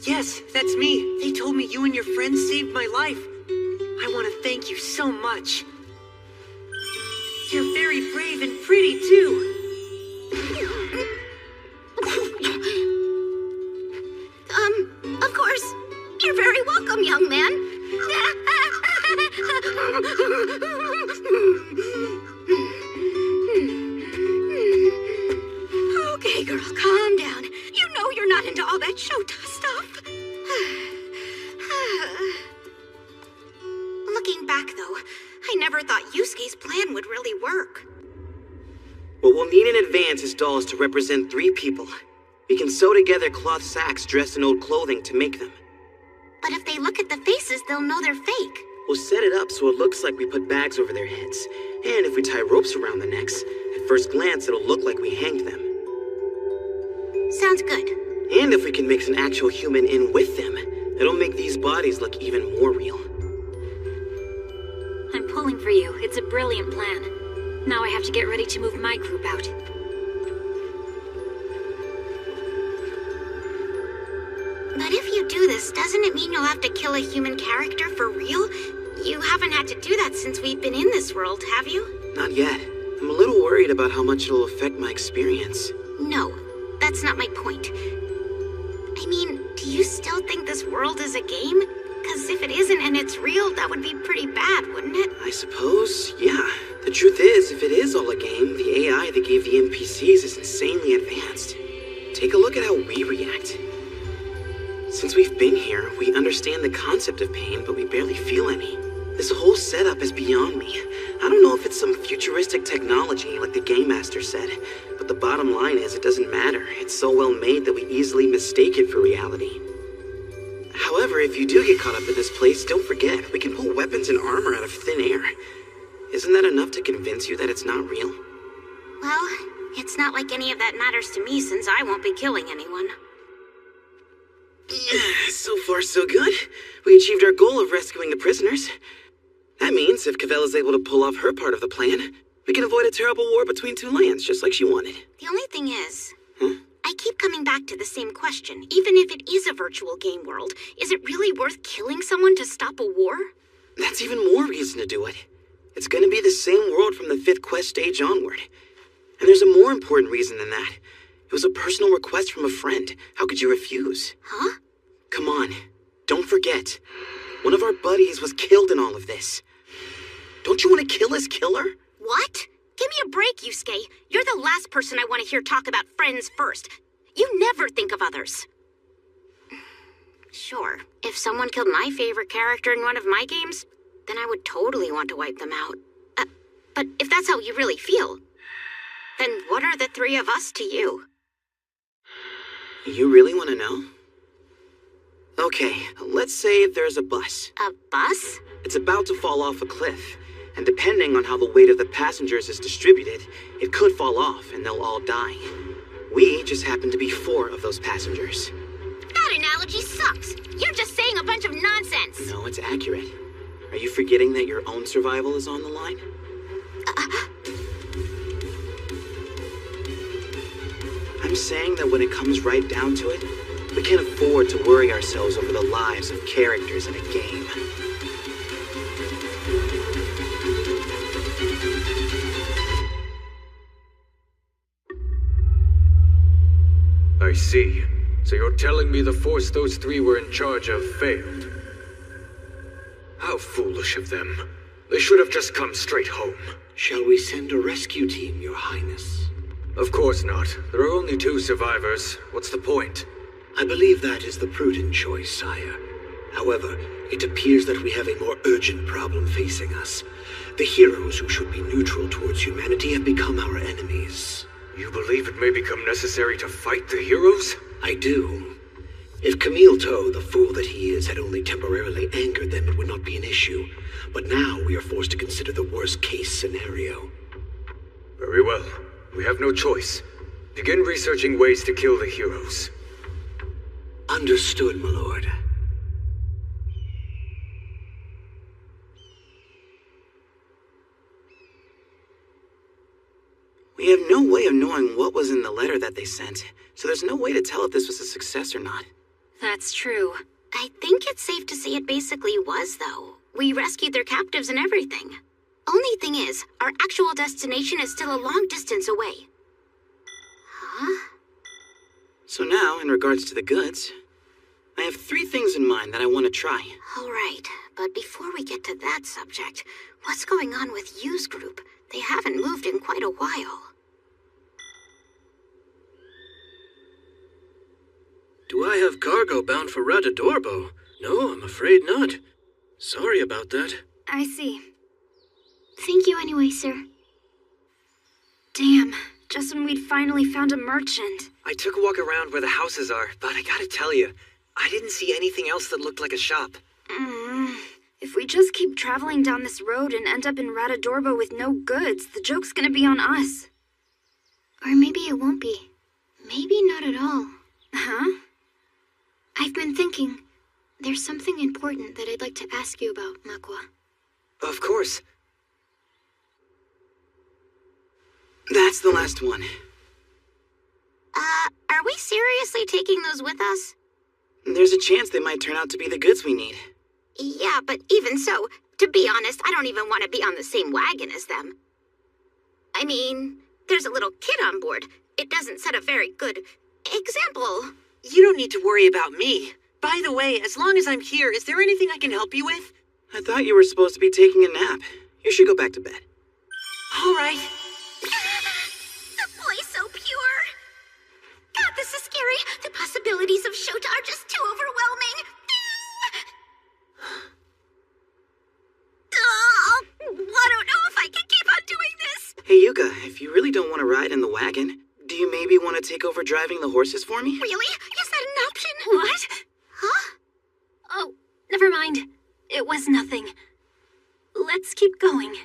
Yes, that's me. They told me you and your friends saved my life. I want to thank you so much. You're very brave and pretty, too. Of course. You're very welcome, young man. Okay, girl, calm down. You know you're not into all that Shota stuff. Looking back, though, I never thought Yusuke's plan would really work. What we'll need in advance is dolls to represent 3 people. We can sew together cloth sacks dressed in old clothing to make them. But if they look at the faces, they'll know they're fake. We'll set it up so it looks like we put bags over their heads. And if we tie ropes around the necks, at first glance it'll look like we hanged them. Sounds good. And if we can mix an actual human in with them, it'll make these bodies look even more real. I'm pulling for you. It's a brilliant plan. Now I have to get ready to move my group out. But if you do this, doesn't it mean you'll have to kill a human character for real? You haven't had to do that since we've been in this world, have you? Not yet. I'm a little worried about how much it'll affect my experience. No, that's not my point. I mean, do you still think this world is a game? Because if it isn't and it's real, that would be pretty bad, wouldn't it? I suppose, yeah. The truth is, if it is all a game, the AI they gave the NPCs is insanely advanced. Take a look at how we react. Since we've been here, we understand the concept of pain, but we barely feel any. This whole setup is beyond me. I don't know if it's some futuristic technology, like the Game Master said, but the bottom line is it doesn't matter. It's so well made that we easily mistake it for reality. However, if you do get caught up in this place, don't forget, we can pull weapons and armor out of thin air. Isn't that enough to convince you that it's not real? Well, it's not like any of that matters to me since I won't be killing anyone. So far, so good. We achieved our goal of rescuing the prisoners. That means if Cavell is able to pull off her part of the plan, we can avoid a terrible war between 2 lands, just like she wanted. The only thing is, I keep coming back to the same question. Even if it is a virtual game world, is it really worth killing someone to stop a war? That's even more reason to do it. It's gonna be the same world from the 5th quest stage onward. And there's a more important reason than that. It was a personal request from a friend. How could you refuse? Huh? Come on. Don't forget. One of our buddies was killed in all of this. Don't you want to kill his killer? What? Give me a break, Yusuke. You're the last person I want to hear talk about friends first. You never think of others. Sure, if someone killed my favorite character in one of my games, then I would totally want to wipe them out. But if that's how you really feel, then what are the 3 of us to you? You really want to know? Okay, let's say there's a bus. A bus? It's about to fall off a cliff, and depending on how the weight of the passengers is distributed, it could fall off and they'll all die. We just happen to be 4 of those passengers. That analogy sucks. You're just saying a bunch of nonsense. No, it's accurate. Are you forgetting that your own survival is on the line? I'm saying that when it comes right down to it, we can't afford to worry ourselves over the lives of characters in a game. I see. So you're telling me the force those 3 were in charge of failed? How foolish of them. They should have just come straight home. Shall we send a rescue team, Your Highness? Of course not. There are only 2 survivors. What's the point? I believe that is the prudent choice, sire. However, it appears that we have a more urgent problem facing us. The heroes who should be neutral towards humanity have become our enemies. You believe it may become necessary to fight the heroes? I do. If Camille Toe, the fool that he is, had only temporarily angered them, it would not be an issue. But now we are forced to consider the worst-case scenario. Very well. We have no choice. Begin researching ways to kill the heroes. Understood, my lord. We have no way of knowing what was in the letter that they sent, so there's no way to tell if this was a success or not. That's true. I think it's safe to say it basically was, though. We rescued their captives and everything. Only thing is, our actual destination is still a long distance away. Huh? So now, in regards to the goods, I have 3 things in mind that I want to try. All right, but before we get to that subject, what's going on with Yu's group? They haven't moved in quite a while. Do I have cargo bound for Radadorbo? No, I'm afraid not. Sorry about that. I see. Thank you anyway, sir. Damn, just when we'd finally found a merchant. I took a walk around where the houses are, but I gotta tell you, I didn't see anything else that looked like a shop. If we just keep traveling down this road and end up in Radadorbo with no goods, the joke's gonna be on us. Or maybe it won't be. Maybe not at all. Huh? I've been thinking, there's something important that I'd like to ask you about, Makwa. Of course. That's the last one. Are we seriously taking those with us? There's a chance they might turn out to be the goods we need. Yeah, but even so, to be honest, I don't even want to be on the same wagon as them. I mean, there's a little kid on board. It doesn't set a very good example. You don't need to worry about me. By the way, as long as I'm here, is there anything I can help you with? I thought you were supposed to be taking a nap. You should go back to bed. All right. The boy's so pure. God, this is scary. The possibilities of Shota are just too overwhelming. Oh, I don't know if I can keep on doing this. Hey, Yuka, if you really don't want to ride in the wagon, do you maybe want to take over driving the horses for me? Really? Is that an option? What? Huh? Oh, never mind. It was nothing. Let's keep going.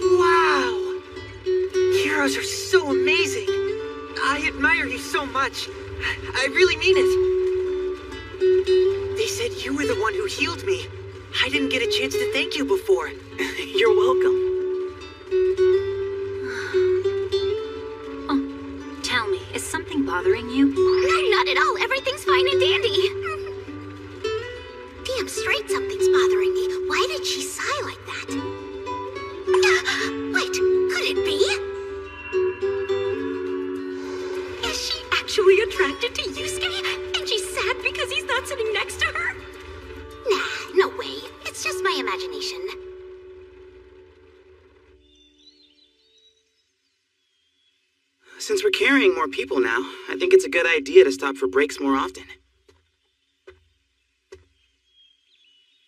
Wow! Heroes are so amazing! I admire you so much. I really mean it. They said you were the one who healed me. I didn't get a chance to thank you before. You're welcome. Oh, tell me, is something bothering you? No, not at all. Everything's fine and dandy. Damn straight something's bothering me. Why did she sigh like that? Wait, could it be? Is she actually attracted to Yusuke? And she's sad because he's not sitting next to her? Nah, no way. It's just my imagination. Since we're carrying more people now, I think it's a good idea to stop for breaks more often.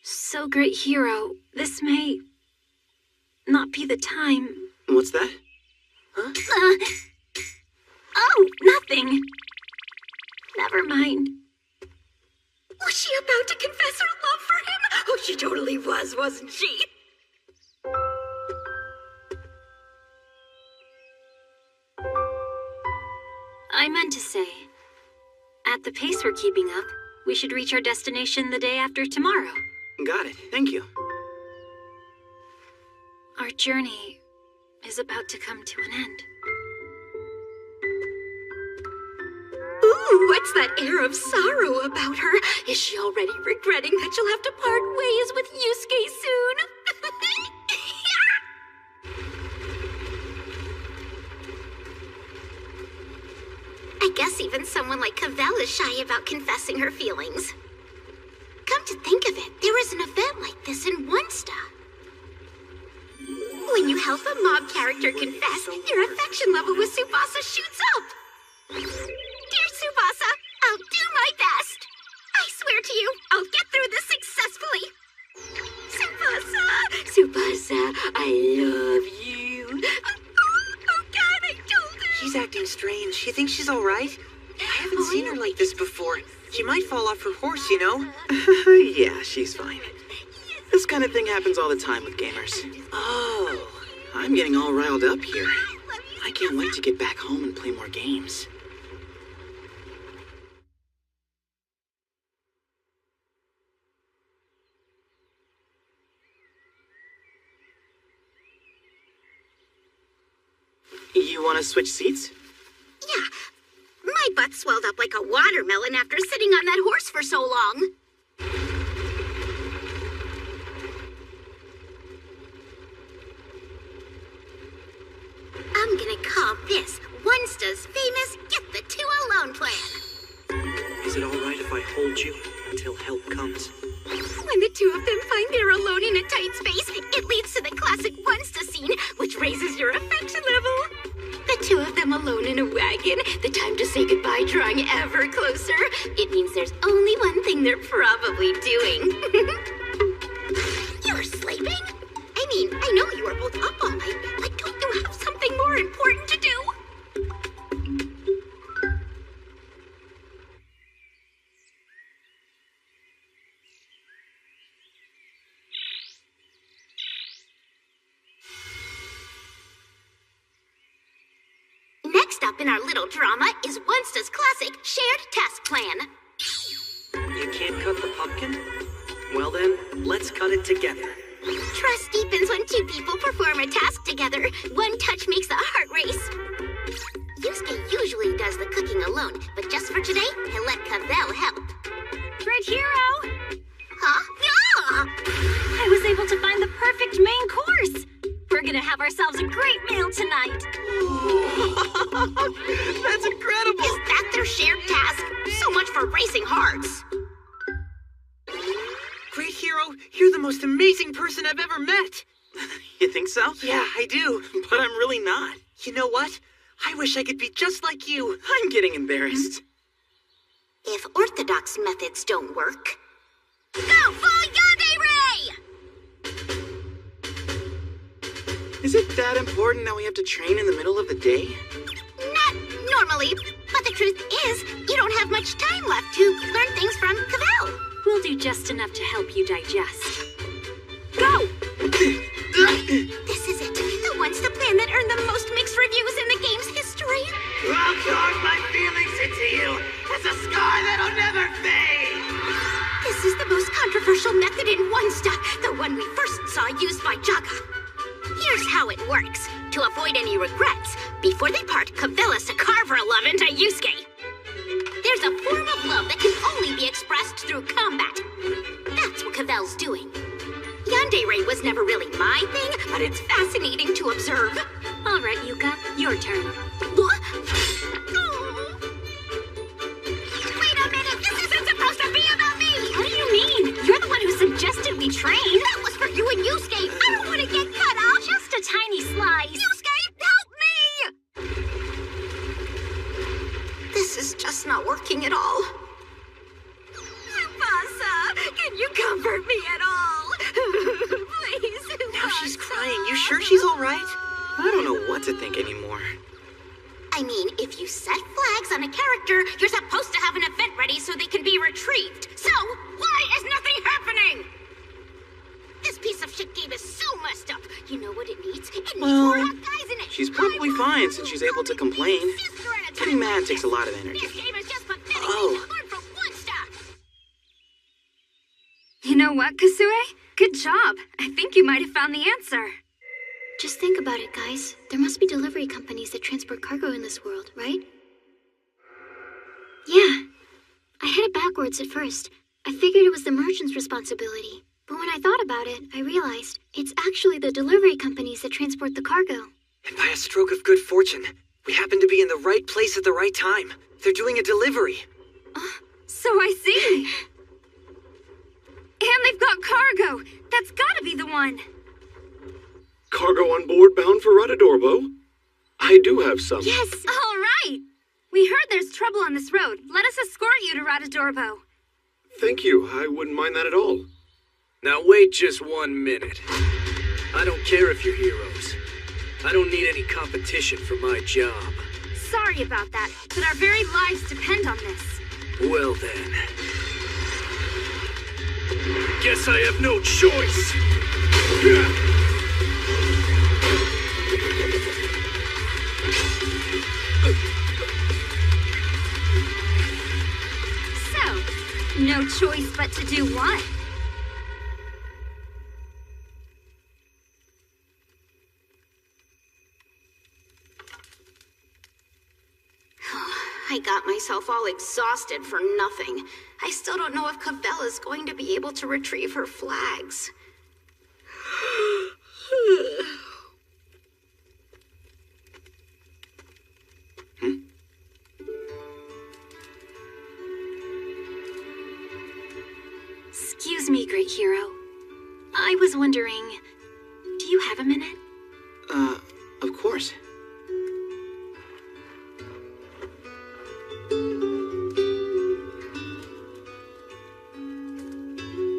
So, great hero, this may not be the time. What's that? Huh? Oh, nothing. Never mind. Was she about to confess her love for him? Oh, she totally was, wasn't she? I meant to say, at the pace we're keeping up, we should reach our destination the day after tomorrow. Got it. Thank you. Our journey is about to come to an end. Ooh, what's that air of sorrow about her? Is she already regretting that she'll have to part ways with Yusuke soon? I guess even someone like Cavell is shy about confessing her feelings. Come to think of it, there is an event like this in Onesta. When you help a mob character confess, your affection level with Tsubasa shoots up. Dear Tsubasa, I'll do my best. I swear to you, I'll get through this successfully. Tsubasa, Tsubasa, I love you. Oh God, I told her. She's acting strange. You think she's all right? I haven't seen her like this before. She might fall off her horse, you know? Yeah, she's fine. Yes, This kind of thing happens all the time with gamers. Oh, I'm getting all riled up here. I can't wait to get back home and play more games. You want to switch seats? Yeah. My butt swelled up like a watermelon after sitting on that horse for so long. I'm gonna call this Onesta's famous Get the Two Alone plan. Is it alright if I hold you until help comes? When the two of them find they're alone in a tight space, it leads to the classic Onesta scene, which raises your affection level. The two of them alone in a wagon, the time to say goodbye drawing ever closer. It means there's only one thing they're probably doing. You're sleeping? I mean, I know you were both up all night, but don't you have something more important to do? Next up in our little drama is Onesta's classic shared task plan. You can't cut the pumpkin? Well then, let's cut it together. Trust deepens when two people perform a task together. One touch makes the heart race. Yusuke usually does the cooking alone, but just for today, he'll let Cavell help. Great hero! Huh? Yeah! I was able to find the perfect main course. We're gonna have ourselves a great meal tonight. That's incredible! Is that their shared task? So much for racing hearts. Great hero, you're the most amazing person I've ever met. You think so? Yeah, I do. But I'm really not. You know what? I wish I could be just like you. I'm getting embarrassed. If orthodox methods don't work, go full Yandere! Is it that important that we have to train in the middle of the day? Not normally, but the truth is, you don't have much time left to learn things from Cavell. We'll do just enough to help you digest. Go! This is it. The Onesta plan that earned the most mixed reviews in the game's history. I'll carve my feelings into you as a scar that'll never fade. This is the most controversial method in Onesta, the one we first saw used by Jaga. Here's how it works. To avoid any regrets, before they part, Cavell has to carve her love into Yusuke. There's a form of love that can only be expressed through combat. That's what Cavell's doing. Yandere was never really my thing, but it's fascinating to observe. All right, Yuka, your turn. What? Wait a minute, this isn't supposed to be about me! What do you mean? You're the one who suggested we train. That was for you and Yusuke! I don't want to get cut off! Just a tiny slice. Yusuke, help me! This is just not working at all. Tsubasa, can you comfort me at all? Please, Tsubasa. Now she's crying. You sure she's all right? I don't know what to think anymore. I mean, if you set flags on a character, you're supposed to have an event ready so they can be retrieved. So, why is nothing happening? This piece of shit game is so messed up. You know what it needs? It needs more hot guys in it. She's probably fine since she's able to complain. Getting mad takes a lot of energy. This game is just pathetic. Oh. Learn from Onesta. You know what, Kasue? Good job. I think you might have found the answer. Just think about it, guys. There must be delivery companies that transport cargo in this world, right? Yeah. I had it backwards at first. I figured it was the merchant's responsibility. But when I thought about it, I realized it's actually the delivery companies that transport the cargo. And by a stroke of good fortune, we happen to be in the right place at the right time. They're doing a delivery. So I see. And they've got cargo. That's gotta be the one. Cargo on board bound for Ratadorbo? I do have some. Yes, all right. We heard there's trouble on this road. Let us escort you to Ratadorbo. Thank you. I wouldn't mind that at all. Now wait just 1 minute. I don't care if you're heroes. I don't need any competition for my job. Sorry about that, but our very lives depend on this. Well then. Guess I have no choice. So, no choice but to do what? I got myself all exhausted for nothing. I still don't know if Cavella's going to be able to retrieve her flags. Excuse me, great hero. I was wondering, do you have a minute? Of course.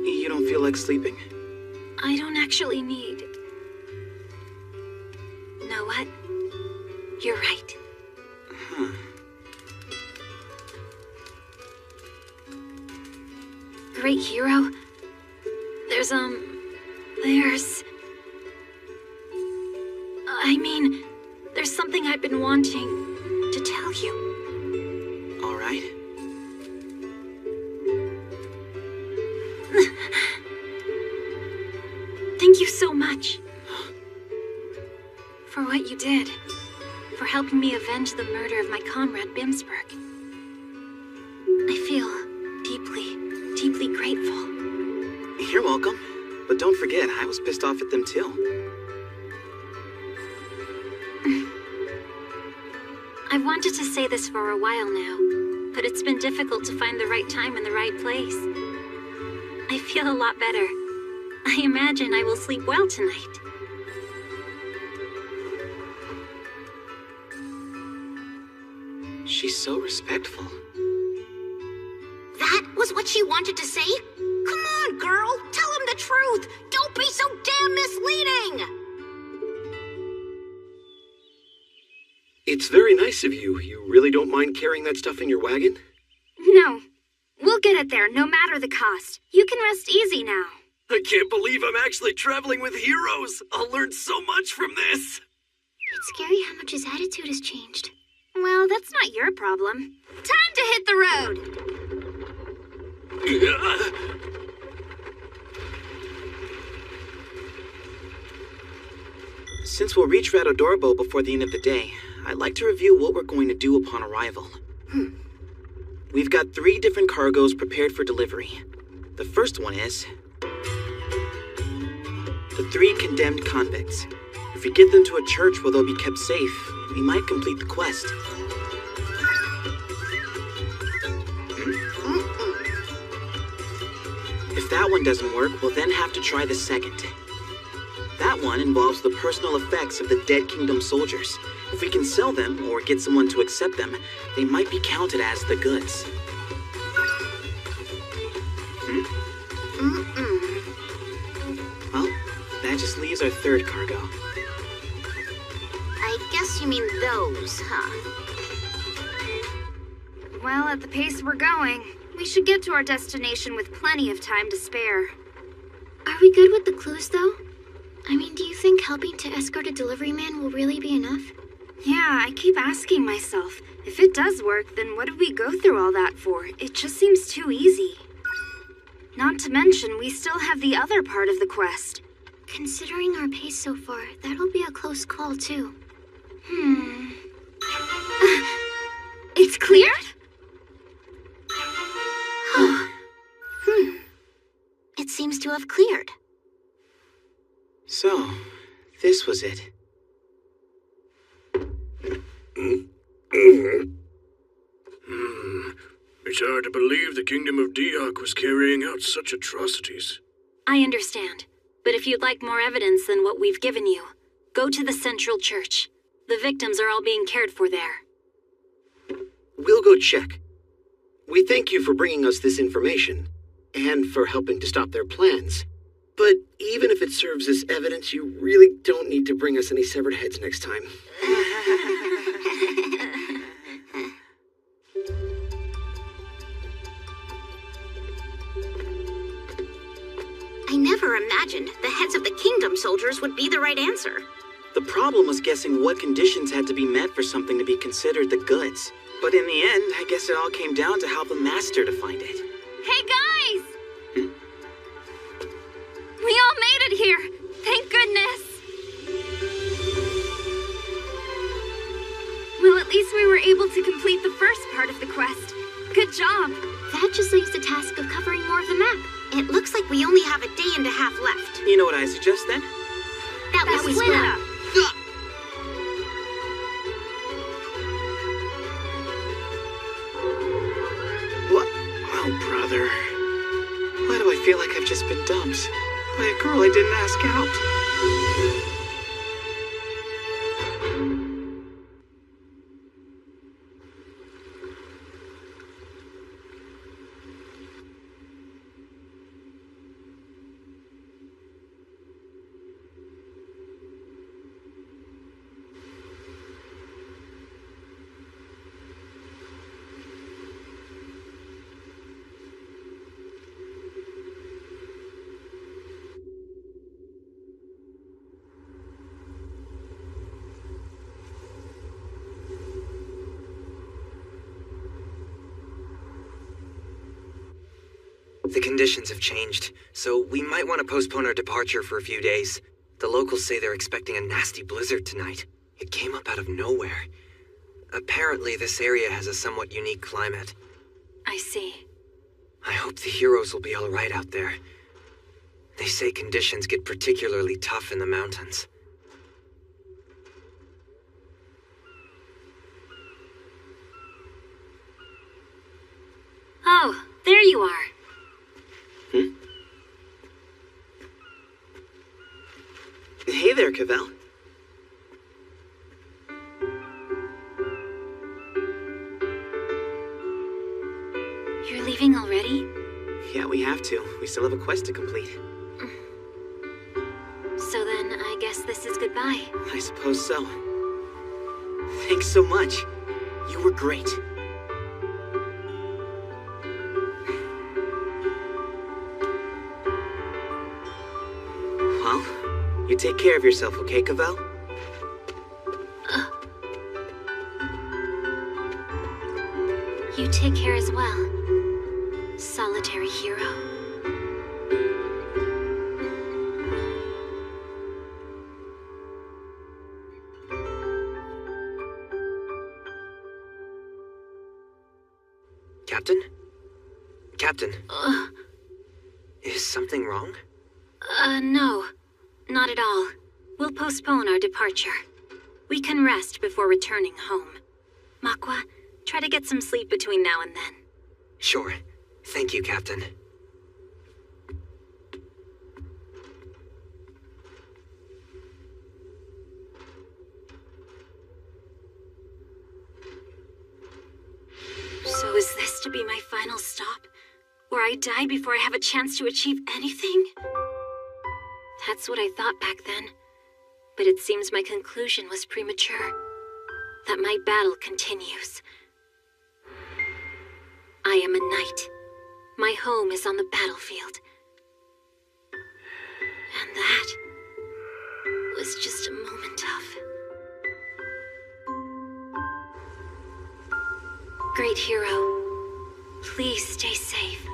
You don't feel like sleeping? I don't actually need... Know what? You're right. Huh. Great hero. There's... I mean, there's something I've been wanting to tell you. All right. Thank you so much. For what you did. For helping me avenge the murder of my comrade Bimsberg. I feel deeply, deeply grateful. You're welcome. But don't forget, I was pissed off at them too. I've wanted to say this for a while now, but it's been difficult to find the right time and the right place. I feel a lot better. I imagine I will sleep well tonight. She's so respectful. That was what she wanted to say? Come on, girl! Tell him the truth! Don't be so damn misleading! It's very nice of you. You really don't mind carrying that stuff in your wagon? No. We'll get it there, no matter the cost. You can rest easy now. I can't believe I'm actually traveling with heroes. I'll learn so much from this. It's scary how much his attitude has changed. Well, that's not your problem. Time to hit the road! Since we'll reach Radodorbo before the end of the day, I'd like to review what we're going to do upon arrival. We've got 3 different cargoes prepared for delivery. The first one is... the 3 condemned convicts. If we get them to a church where they'll be kept safe, we might complete the quest. If that one doesn't work, we'll then have to try the second. That one involves the personal effects of the Dead Kingdom soldiers. If we can sell them, or get someone to accept them, they might be counted as the goods. Well, that just leaves our third cargo. I guess you mean those, huh? Well, at the pace we're going, we should get to our destination with plenty of time to spare. Are we good with the clues, though? I mean, do you think helping to escort a delivery man will really be enough? Yeah, I keep asking myself, if it does work, then what did we go through all that for? It just seems too easy. Not to mention, we still have the other part of the quest. Considering our pace so far, that'll be a close call, too. It's cleared? It seems to have cleared. So, this was it. It's hard to believe the Kingdom of Diok was carrying out such atrocities. I understand, but if you'd like more evidence than what we've given you, go to the Central Church. The victims are all being cared for there. We'll go check. We thank you for bringing us this information, and for helping to stop their plans. But even if it serves as evidence, you really don't need to bring us any severed heads next time. never imagined the heads of the kingdom soldiers would be the right answer. The problem was guessing what conditions had to be met for something to be considered the goods. But in the end, I guess it all came down to how the master defined it. Hey guys! We all made it here! Thank goodness! Well, at least we were able to complete the first part of the quest. Good job! That just leaves the task of covering more of the map. It looks like we only have a day and a half left. You know what I suggest then? That we split up. What? Oh, brother. Why do I feel like I've just been dumped by a girl I didn't ask out? The conditions have changed, so we might want to postpone our departure for a few days. The locals say they're expecting a nasty blizzard tonight. It came up out of nowhere. Apparently, this area has a somewhat unique climate. I see. I hope the heroes will be all right out there. They say conditions get particularly tough in the mountains. Oh, there you are. Hey there, Cavell. You're leaving already? Yeah, we have to. We still have a quest to complete. So then, I guess this is goodbye. I suppose so. Thanks so much. You were great. Well, you take care of yourself, okay, Cavell? You take care as well, solitary hero. Captain? Captain? Is something wrong? No. Not at all. We'll postpone our departure. We can rest before returning home. Makwa, try to get some sleep between now and then. Sure. Thank you, Captain. So is this to be my final stop? Where I die before I have a chance to achieve anything? That's what I thought back then. But it seems my conclusion was premature. That my battle continues. I am a knight. My home is on the battlefield. And that was just a moment of... Great hero, please stay safe.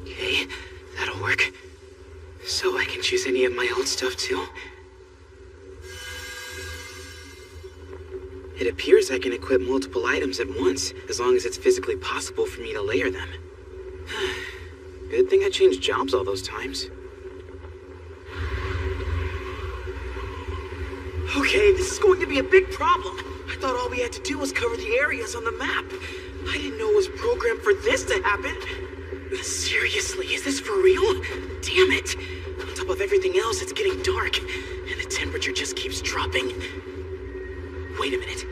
Okay, that'll work. So I can choose any of my old stuff too. It appears I can equip multiple items at once, as long as it's physically possible for me to layer them. Good thing I changed jobs all those times. Okay, this is going to be a big problem. I thought all we had to do was cover the areas on the map. I didn't know it was programmed for this to happen. Seriously, is this for real? Damn it. On top of everything else, it's getting dark, and the temperature just keeps dropping. Wait a minute.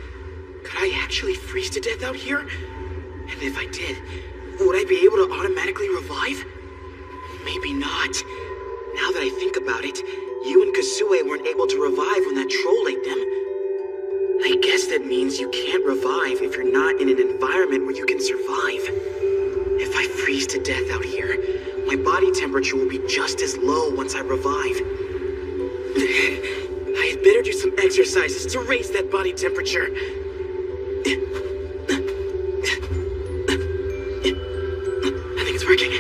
Could I actually freeze to death out here? And if I did, would I be able to automatically revive? Maybe not. Now that I think about it, you and Kasue weren't able to revive when that troll ate them. I guess that means means you can't revive if you're not in an environment where you can survive. If I freeze to death out here, my body temperature will be just as low once I revive. I had better do some exercises to raise that body temperature. I think it's working.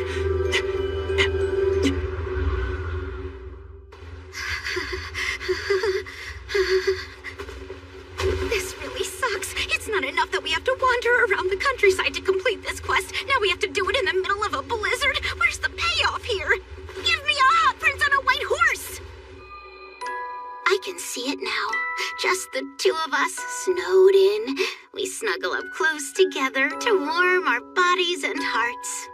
This really sucks. It's not enough that we have to wander around the countryside to complete this quest. Now we have to do it in the middle of a blizzard. Where's the payoff here? Give me a hot prince on a white horse! I can see it now. Just the two of us, snowed in. We snuggle up close together to warm our bodies and hearts.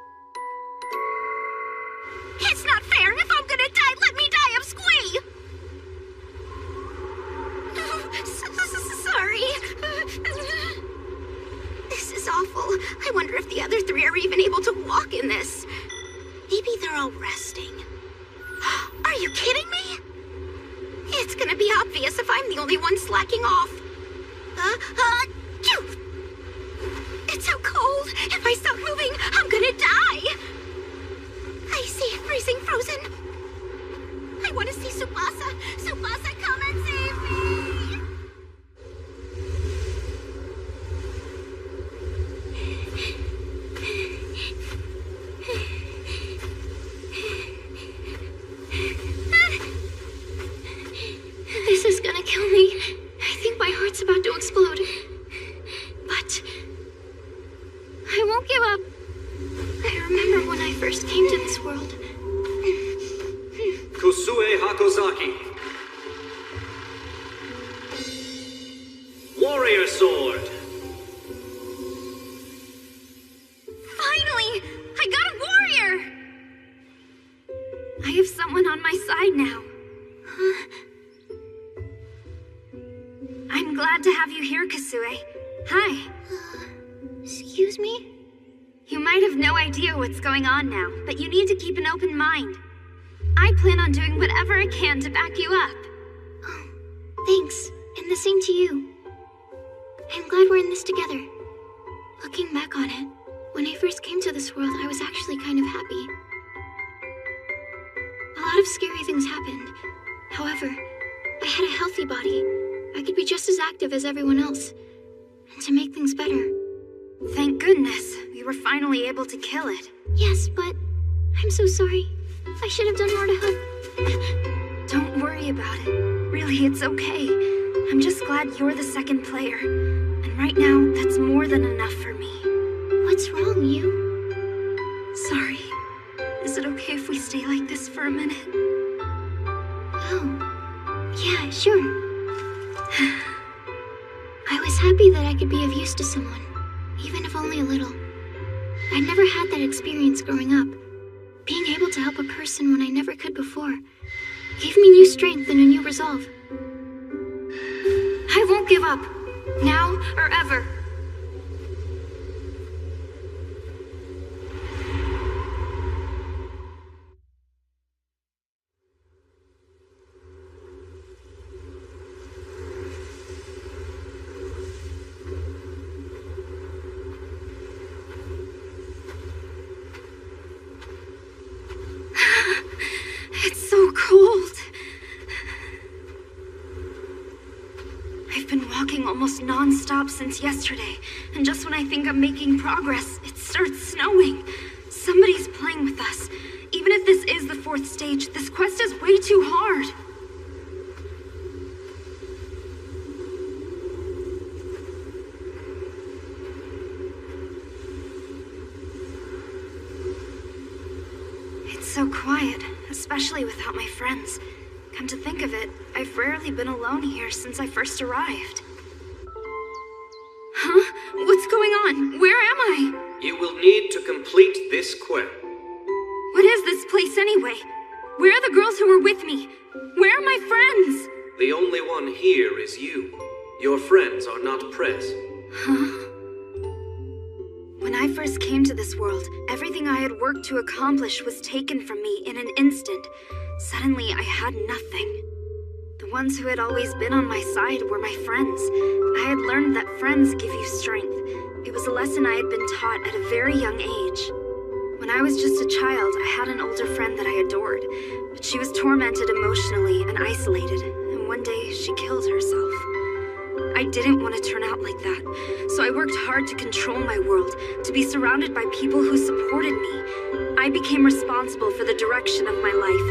It's not fair! If I'm gonna die, let me die of squee! Sorry. This is awful. I wonder if the other three are even able to walk in this. Maybe they're all resting. Are you kidding me? It's gonna be obvious if I'm the only one slacking off. It's so cold. If I stop moving, I'm gonna die. Icy, freezing, frozen. I want to see Tsubasa. Tsubasa, come and save me. This is gonna kill me. I think my heart's about to explode. But I won't give up. I remember when I first came to this world. Kusue Hakozaki. Warrior Sword. Finally! I got a warrior! I have someone on my side now. I'm glad to have you here, Kusue. Hi. Excuse me? You might have no idea what's going on now, but you need to keep an open mind. I plan on doing whatever I can to back you up. Oh, thanks. And the same to you. I'm glad we're in this together. Looking back on it, when I first came to this world, I was actually kind of happy. A lot of scary things happened. However, I had a healthy body. I could be just as active as everyone else. And to make things better. Thank goodness, we were finally able to kill it. Yes, but I'm so sorry. I should have done more to help. Don't worry about it. Really, it's okay. I'm just glad you're the second player. And right now, that's more than enough for me. What's wrong, you? Sorry. Is it okay if we stay like this for a minute? Oh, yeah, sure. I was happy that I could be of use to someone, even if only a little. I'd never had that experience growing up. Being able to help a person when I never could before gave me new strength and a new resolve. I won't give up, now or ever. It's so cold. I've been walking almost non-stop since yesterday, and just when I think I'm making progress, it starts snowing. Somebody's playing with us. Even if this is the 4th stage, this quest is way too hard. It's so quiet, especially without my friends. Come to think of it, I've rarely been alone here since I first arrived. Huh? What's going on? Where am I? You will need to complete this quest. What is this place anyway? Where are the girls who were with me? Where are my friends? The only one here is you. Your friends are not Press. Huh? When I first came to this world, everything I had worked to accomplish was taken from me in an instant. Suddenly, I had nothing. The ones who had always been on my side were my friends. I had learned that friends give you strength. It was a lesson I had been taught at a very young age. When I was just a child, I had an older friend that I adored, but she was tormented emotionally and isolated, and one day she killed herself. I didn't want to turn out like that, so I worked hard to control my world, to be surrounded by people who supported me. I became responsible for the direction of my life,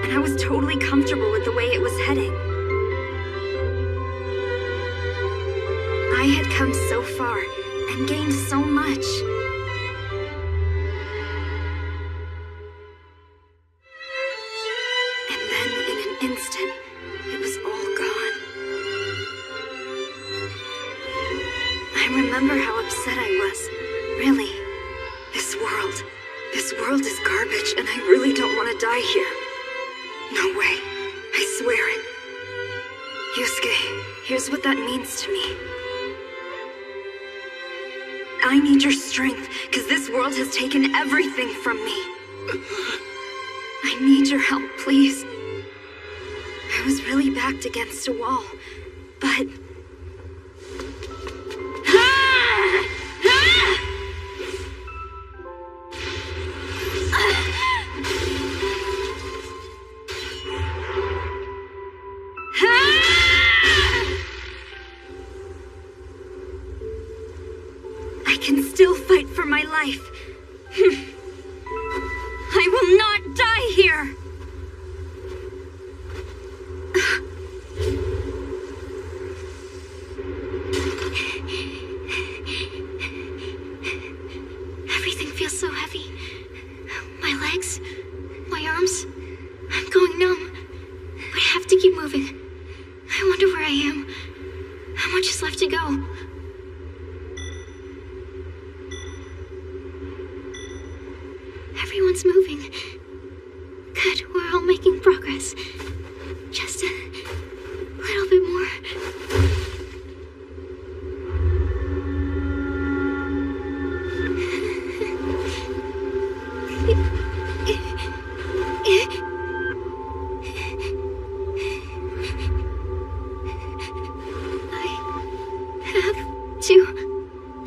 and I was totally comfortable with the way it was heading. I had come so far and gained so much. And then, in an instant, it was all gone. I remember how upset I was. Really. This world is garbage, and I really don't want to die here. No way. I swear it. Yusuke, here's what that means to me. I need your strength, because this world has taken everything from me. I need your help, please. I was really backed against a wall, but... I can still fight for my life. I will not die here. Everything feels so heavy. My legs, my arms, I'm going numb. But I have to keep moving. I wonder where I am. How much is left to go? Everyone's moving. Good, we're all making progress. Just a little bit more.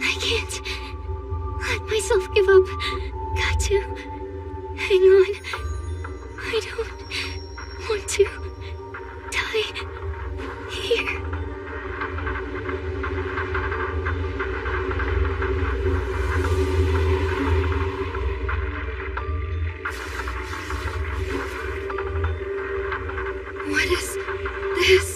I can't let myself give up. Got to hang on. I don't want to die here. What is this?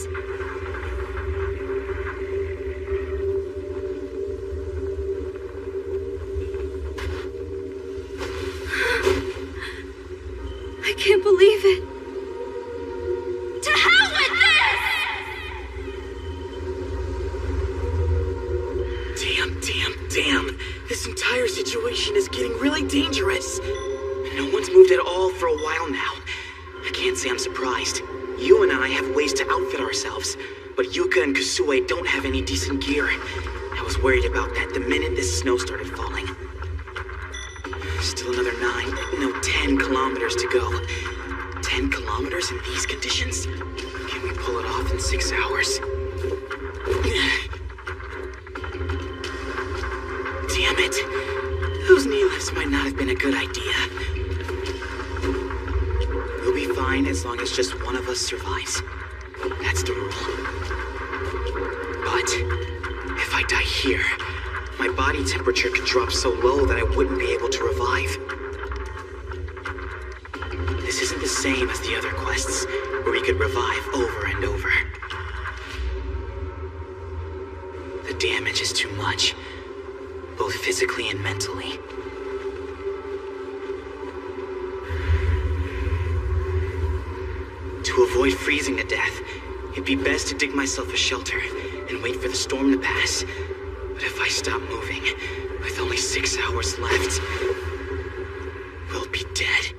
I can't believe it. To hell with this! Damn. This entire situation is getting really dangerous. No one's moved at all for a while now. I can't say I'm surprised. You and I have ways to outfit ourselves, but Yuka and Kusue don't have any decent gear. I was worried about that the minute this snow started falling. Still another 10 kilometers to go. 10 kilometers in these conditions? Can we pull it off in 6 hours? Damn it. Those knee lifts might not have been a good idea. We'll be fine as long as just one of us survives. That's the rule. But if I die here, my body temperature could drop so low that I wouldn't be able to revive. This isn't the same as the other quests, where we could revive over and over. The damage is too much, both physically and mentally. To avoid freezing to death, it'd be best to dig myself a shelter and wait for the storm to pass. But if I stop moving, with only 6 hours left, we'll be dead.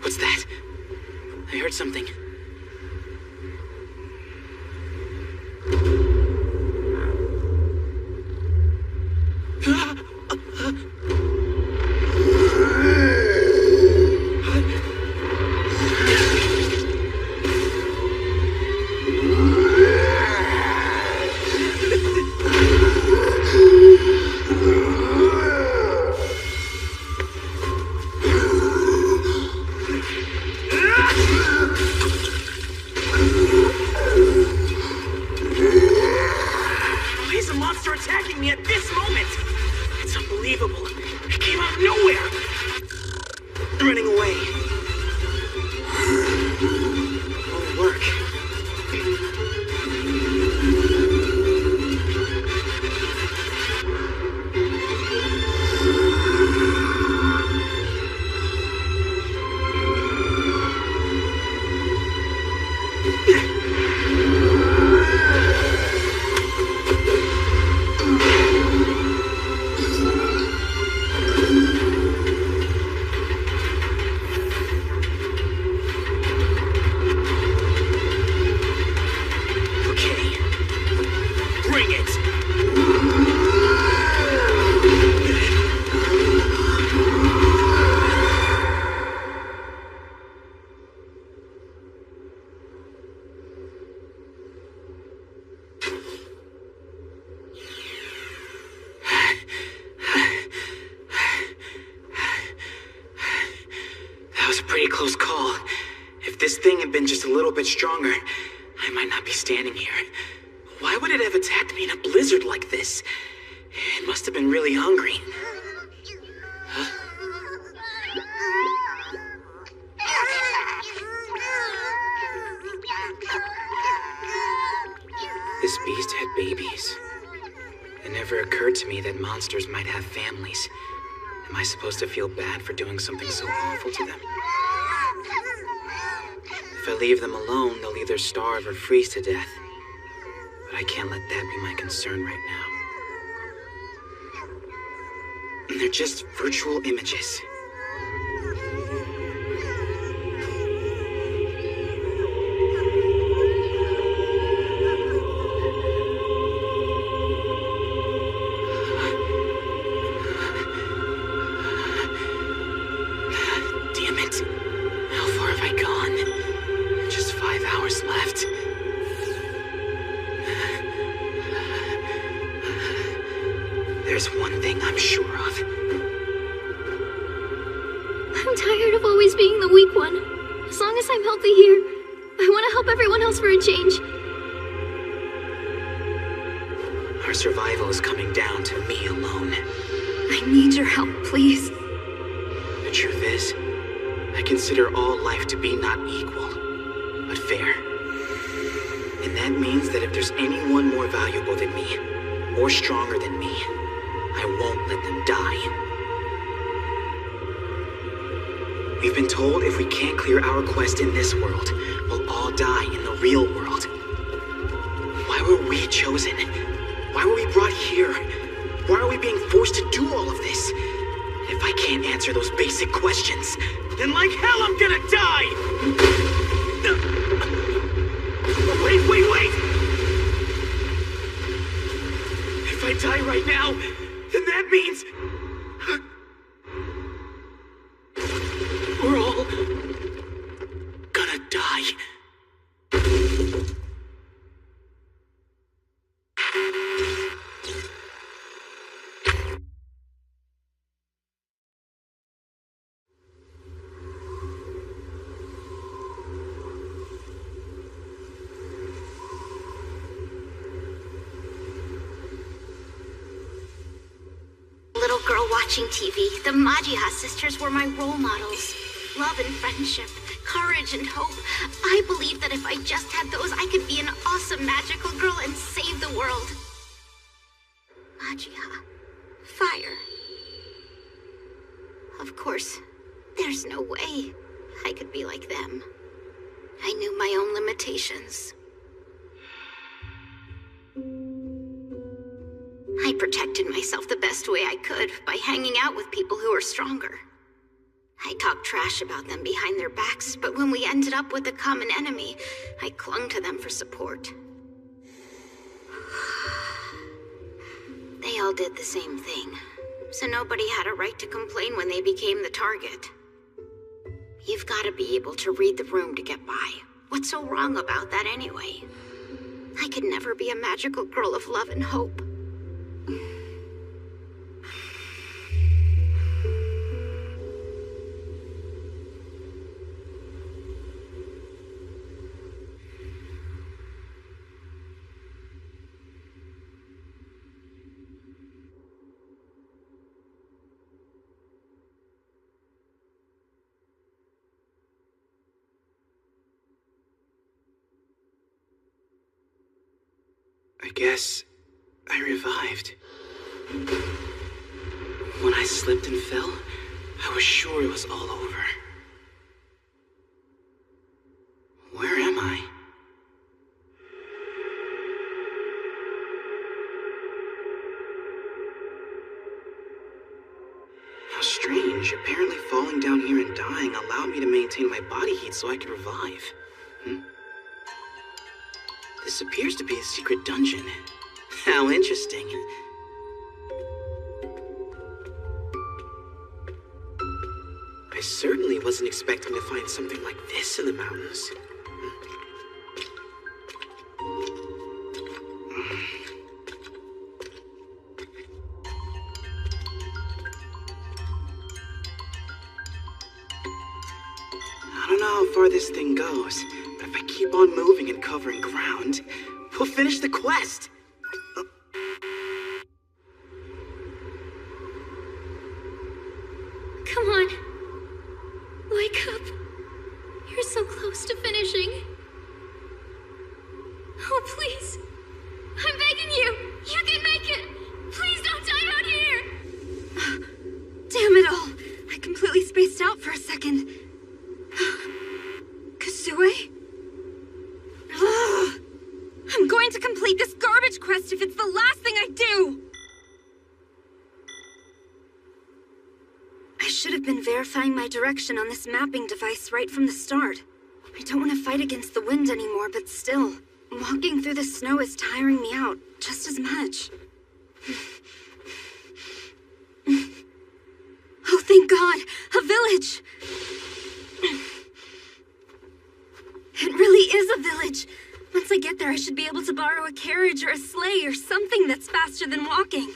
What's that? I heard something. running away. Won't work. Pretty close call. If this thing had been just a little bit stronger, I might not be standing here. Why would it have attacked me in a blizzard like this? It must have been really hungry. Huh? This beast had babies. It never occurred to me that monsters might have families. Am I supposed to feel bad for doing something so awful to them? If I leave them alone, they'll either starve or freeze to death. But I can't let that be my concern right now. They're just virtual images. There's one thing I'm sure of. I'm tired of always being the weak one. As long as I'm healthy here, I want to help everyone else for a change. Our survival is coming down to me alone. I need your help, please. The truth is, I consider all life to be not equal, but fair. And that means that if there's anyone more valuable than me, or stronger than me, I won't let them die. We've been told if we can't clear our quest in this world, we'll all die in the real world. Why were we chosen? Why were we brought here? Why are we being forced to do all of this? If I can't answer those basic questions, then like hell I'm gonna die! Wait! If I die right now, then that means we're all gonna die. Watching TV, the Majiha sisters were my role models. Love and friendship, courage and hope. I believed that if I just had those, I could be an awesome magical girl and save the world. Majiha. Fire. Of course, there's no way I could be like them. I knew my own limitations. I protected myself the best way I could by hanging out with people who were stronger. I talked trash about them behind their backs, but when we ended up with a common enemy, I clung to them for support. They all did the same thing, so nobody had a right to complain when they became the target. You've got to be able to read the room to get by. What's so wrong about that anyway? I could never be a magical girl of love and hope. guess I revived. When I slipped and fell, I was sure it was all over. Where am I? How strange. Apparently falling down here and dying allowed me to maintain my body heat so I could revive. This appears to be a secret dungeon. How interesting. I certainly wasn't expecting to find something like this in the mountains. I don't know how far this thing goes, but if I keep on moving and covering ground, we'll finish the quest. Come on. Wake up. You're so close to finishing. Oh, please. I'm begging you. You can make it. Please don't die out here. Damn it all. I completely spaced out for a second. Kasue? Ugh. I'm going to complete this garbage quest if it's the last thing I do. I should have been verifying my direction on this mapping device right from the start. I don't want to fight against the wind anymore, but still, walking through the snow is tiring me out just as much. Oh, thank God! A village! It really is a village! Once I get there, I should be able to borrow a carriage or a sleigh or something that's faster than walking.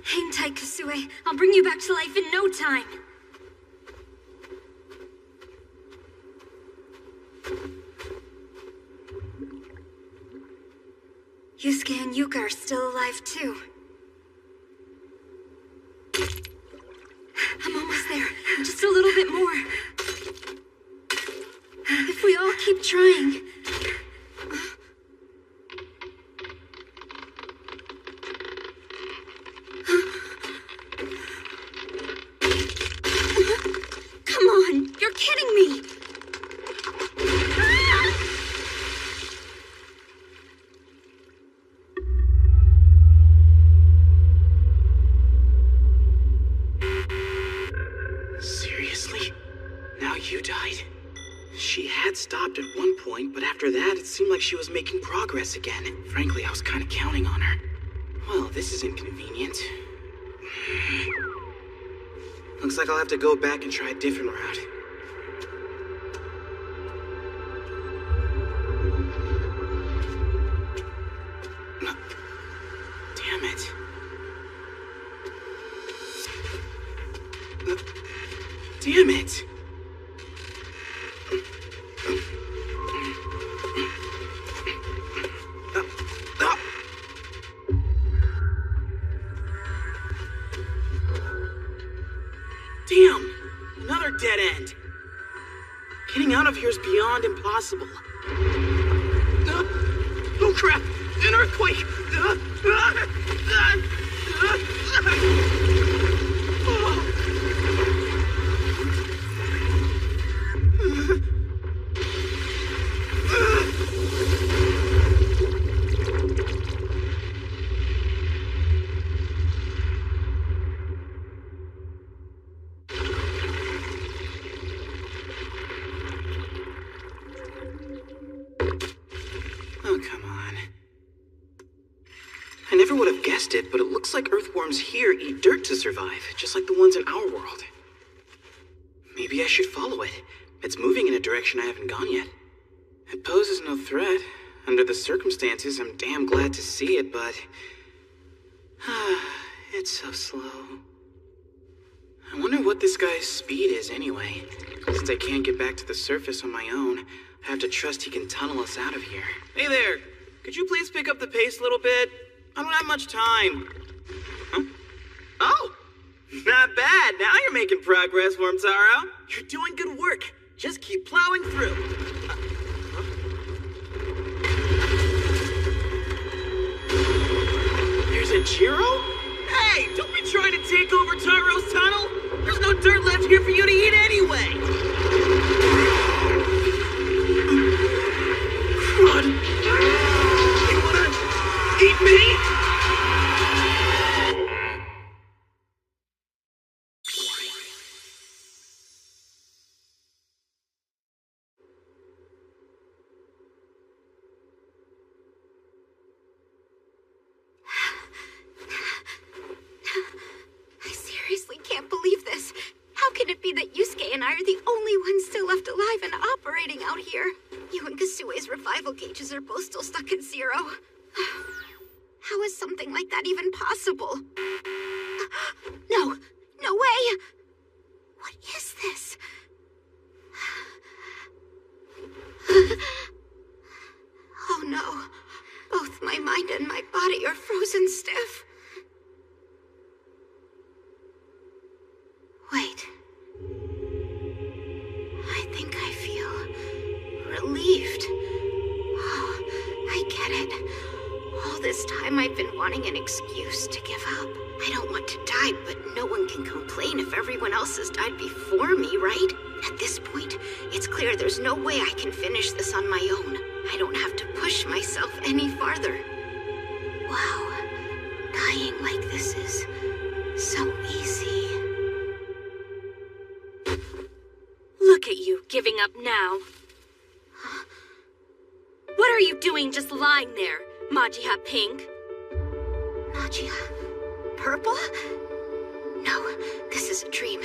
Hang tight, Kasue. I'll bring you back to life in no time. Yusuke and Yuka are still alive, too. I'm almost there. Just a little bit more. If we all keep trying... Come on! You're kidding me! Seriously? Now you died? She had stopped at one point, but after that, it seemed like she was making progress again. Frankly, I was kind of counting on her. Well, this is inconvenient. Looks like I'll have to go back and try a different route. Damn it. Damn it! Damn! Another dead end! Getting out of here is beyond impossible. Oh crap! An earthquake! Oh, come on. I never would have guessed it, but it looks like earthworms here eat dirt to survive, just like the ones in our world. Maybe I should follow it. It's moving in a direction I haven't gone yet. It poses no threat. Under the circumstances, I'm damn glad to see it, but... it's so slow. I wonder what this guy's speed is anyway. Since I can't get back to the surface on my own, I have to trust he can tunnel us out of here. Hey there! Could you please pick up the pace a little bit? I don't have much time. Huh? Oh! Not bad! Now you're making progress, Wormtaro. You're doing good work. Just keep plowing through. Tanjiro? Hey, don't be trying to take over Tyro's tunnel! There's no dirt left here for you to eat anyway! Crud! You wanna eat me? I seriously can't believe this. How can it be that Yusuke and I are the only ones still left alive and operating out here? You and Kasue's revival gauges are both still stuck at 0. How is something like that even possible? No, no way! What is this? Oh no. Both my mind and my body are frozen stiff. Wait. I think I feel relieved. Oh, I get it. All this time I've been wanting an excuse to give up. I don't want to die, but no one can complain if everyone else has died before me, right? At this point, it's clear there's no way I can finish this on my own. I don't have to push myself any farther. Wow. Dying like this is so easy. Look at you, giving up now. What are you doing just lying there, Majiha Pink? Majiha? Purple? No, this is a dream.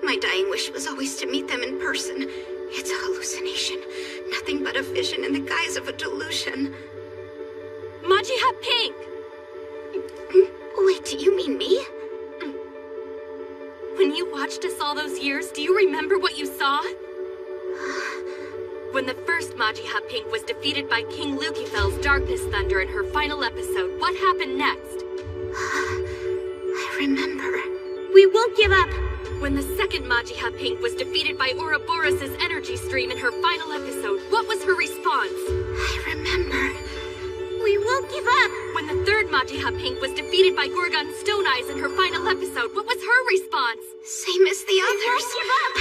My dying wish was always to meet them in person. It's a hallucination. Nothing but a vision in the guise of a delusion. Majiha Pink! Wait, do you mean me? When you watched us all those years, do you remember what you saw? When the first Majiha Pink was defeated by King Lucifel's Darkness Thunder in her final episode, what happened next? I remember. We won't give up! When the second Majiha Pink was defeated by Ouroboros' energy stream in her final episode, what was her response? I remember. We won't give up! When the third Majiha Pink was defeated by Gorgon Stone Eyes in her final episode, what was her response? Same as the others.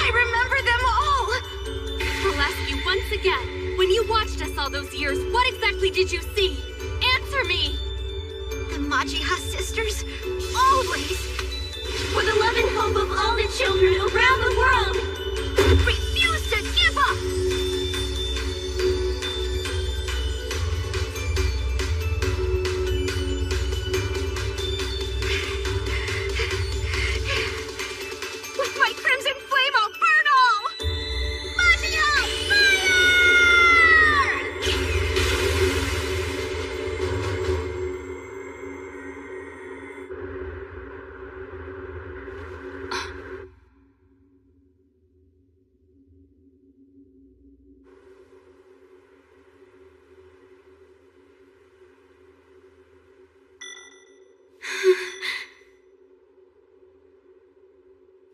I remember them all! I'll ask you once again. When you watched us all those years, what exactly did you see? Answer me! The Majiha sisters? Always! For the love and hope of all the children around the world! Refuse to give up! With my crimson flame, I'll burn all! Majiha, fire!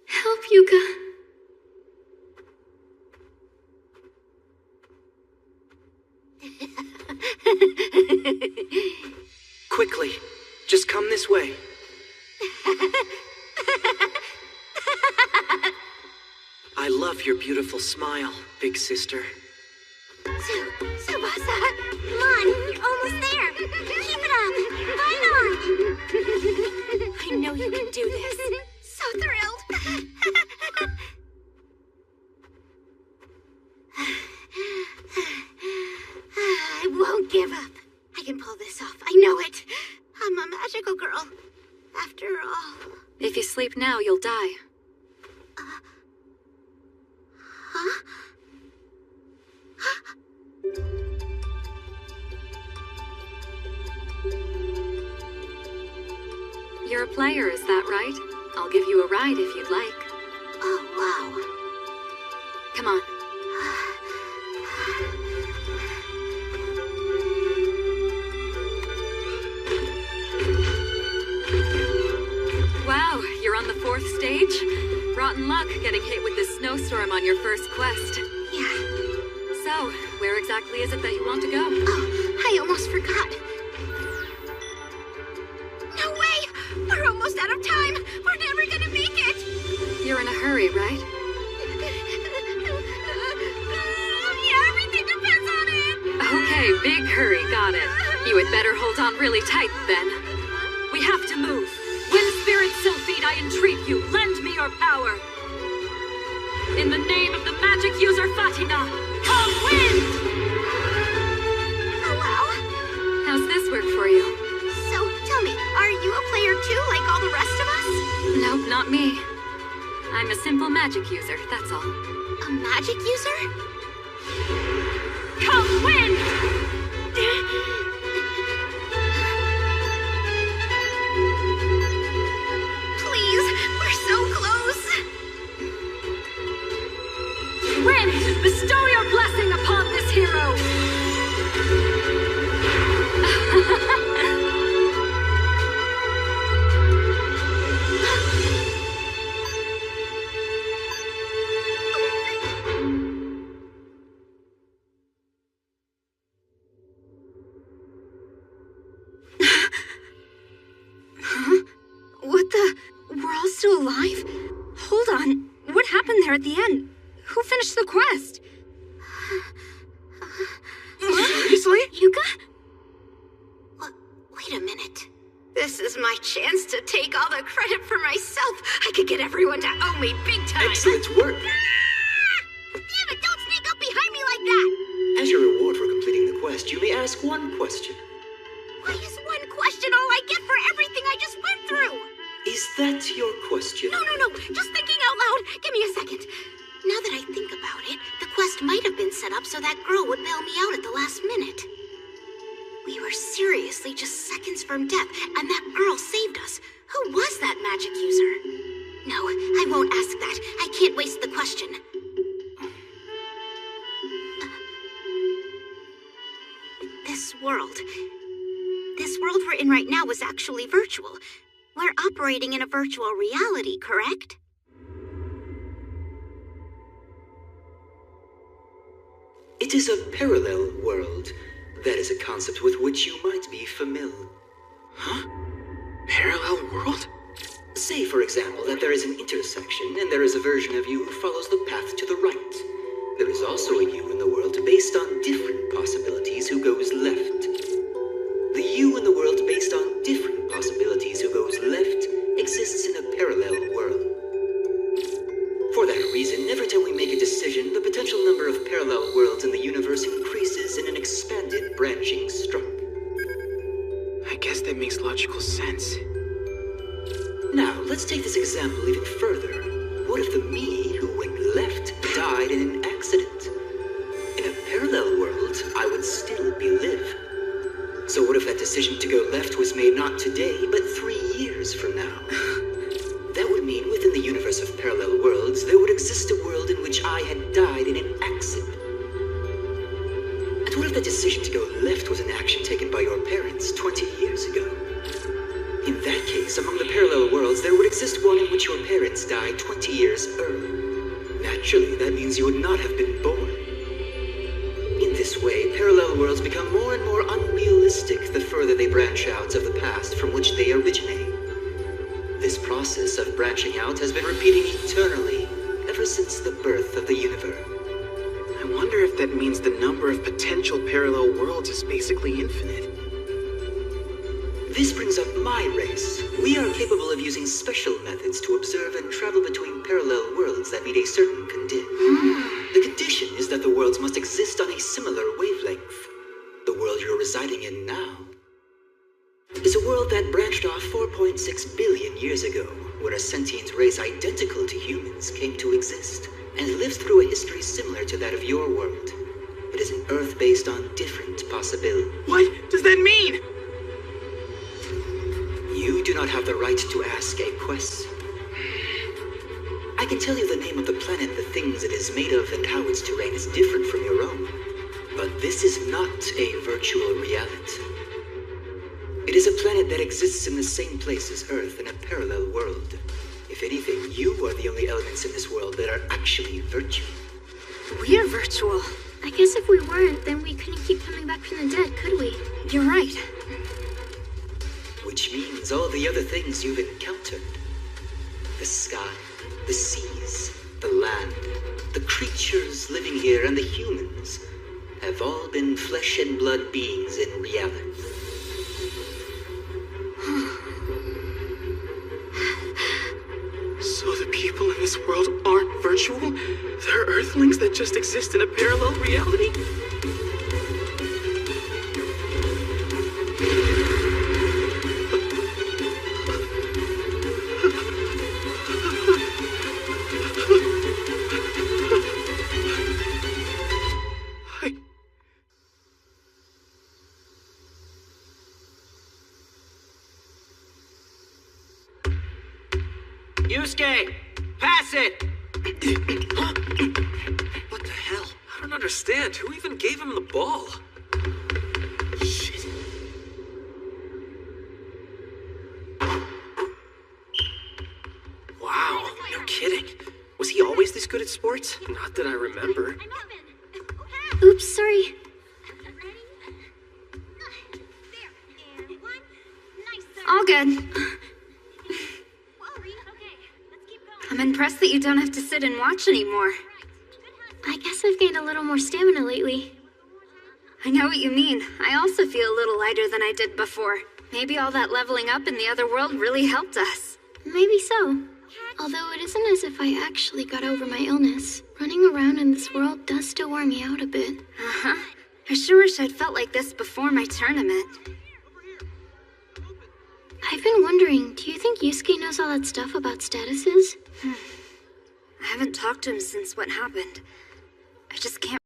Help, Yuka. Quickly, just come this way. I love your beautiful smile, big sister. Tsubasa, come on, you're almost there. Keep it up. Fight on. I know you can do this. So thrilled. I won't give up. I can pull this off. I know it. I'm a magical girl. After all. If you sleep now, you'll die. Huh? You're a player, is that right? I'll give you a ride if you'd like. Oh, wow. Come on. Wow, you're on the 4th stage? Rotten luck getting hit with this snowstorm on your first quest. Yeah. So, where exactly is it that you want to go? Oh, I almost forgot. No out of time! We're never gonna make it! You're in a hurry, right? Yeah, everything depends on it! Okay, big hurry, got it. You had better hold on really tight then. We have to move. Wind Spirit Sylphide, I entreat you, lend me your power. In the name of the magic user Fatina, come wind! Hello? How's this work for you? So, tell me, are you a player too, like all the rest of us? Nope, not me. I'm a simple magic user, that's all. A magic user? Come wind! Please, we're so close! Wind, bestow your blessing upon this hero! What the? We're all still alive? Hold on. What happened there at the end? Who finished the quest? Seriously? Yuka? Wait a minute. This is my chance to take all the credit for myself. I could get everyone to owe me big time. Excellent work. Damn it, don't sneak up behind me like that! As your reward for completing the quest, you may ask one question. Why is one question all I get for everything I just went through? Is that your question? No. Just thinking out loud. Give me a second. Now that I think about it, the quest might have been set up so that girl would bail me out at the last minute. We were seriously just seconds from death, and that girl saved us. Who was that magic user? No, I won't ask that. I can't waste the question. This world we're in right now is actually virtual. We're operating in a virtual reality, correct? It is a parallel world. That is a concept with which you might be familiar. Huh? Parallel world? Say, for example, that there is an intersection and there is a version of you who follows the path to the right. There is also a you in the world based on different possibilities who goes left. The you in the world based on different possibilities who goes left exists in a parallel world. For that reason, every time we make a decision, the potential number of parallel worlds in the universe increases in an expanded branching structure. I guess that makes logical sense. Now, let's take this example even further. What if the me who went left died in an accident? In a parallel world, I would still be live. So what if that decision to go left was made not today, but 3 years from now? That would mean within the universe of parallel worlds, there would exist a world in which I had died in an accident. And what if the decision to go left was an action taken by your parents 20 years ago? In that case, among the parallel worlds, there would exist one in which your parents died 20 years early. Naturally, that means you would not have been born. In this way, parallel worlds become more and more unrealistic the further they branch out of the past from which they originate. This process of branching out has been repeating eternally ever since the birth of the universe. I wonder if that means the number of potential parallel worlds is basically infinite. This brings up my race. We are capable of using special methods to observe and travel between parallel worlds that meet a certain condition. The condition is that the worlds must exist on a similar wavelength. The world you're residing in now is a world that branched off 4.6 billion years ago, where a sentient race identical to humans came to exist, and lives through a history similar to that of your world. It is an Earth based on different possibilities. What does that mean? You do not have the right to ask a question. I can tell you the name of the planet, the things it is made of, and how its terrain is different from your own. But this is not a virtual reality. It is a planet that exists in the same place as Earth in a parallel world. If anything, you are the only elements in this world that are actually virtual. We're virtual. I guess if we weren't, then we couldn't keep coming back from the dead, could we? You're right. Would Which means all the other things you've encountered. The sky, the seas, the land, the creatures living here, and the humans have all been flesh and blood beings in reality. So the people in this world aren't virtual? They're Earthlings that just exist in a parallel reality? Yusuke! Pass it! What the hell? I don't understand. Who even gave him the ball? Shit. Wow, no kidding. Was he always this good at sports? Not that I remember. Oops, sorry. All good. I'm impressed that you don't have to sit and watch anymore. I guess I've gained a little more stamina lately. I know what you mean. I also feel a little lighter than I did before. Maybe all that leveling up in the other world really helped us. Maybe so. Although it isn't as if I actually got over my illness. Running around in this world does still wear me out a bit. Uh-huh. I sure wish I'd felt like this before my tournament. I've been wondering, do you think Yusuke knows all that stuff about statuses? I haven't talked to him since what happened. I just can't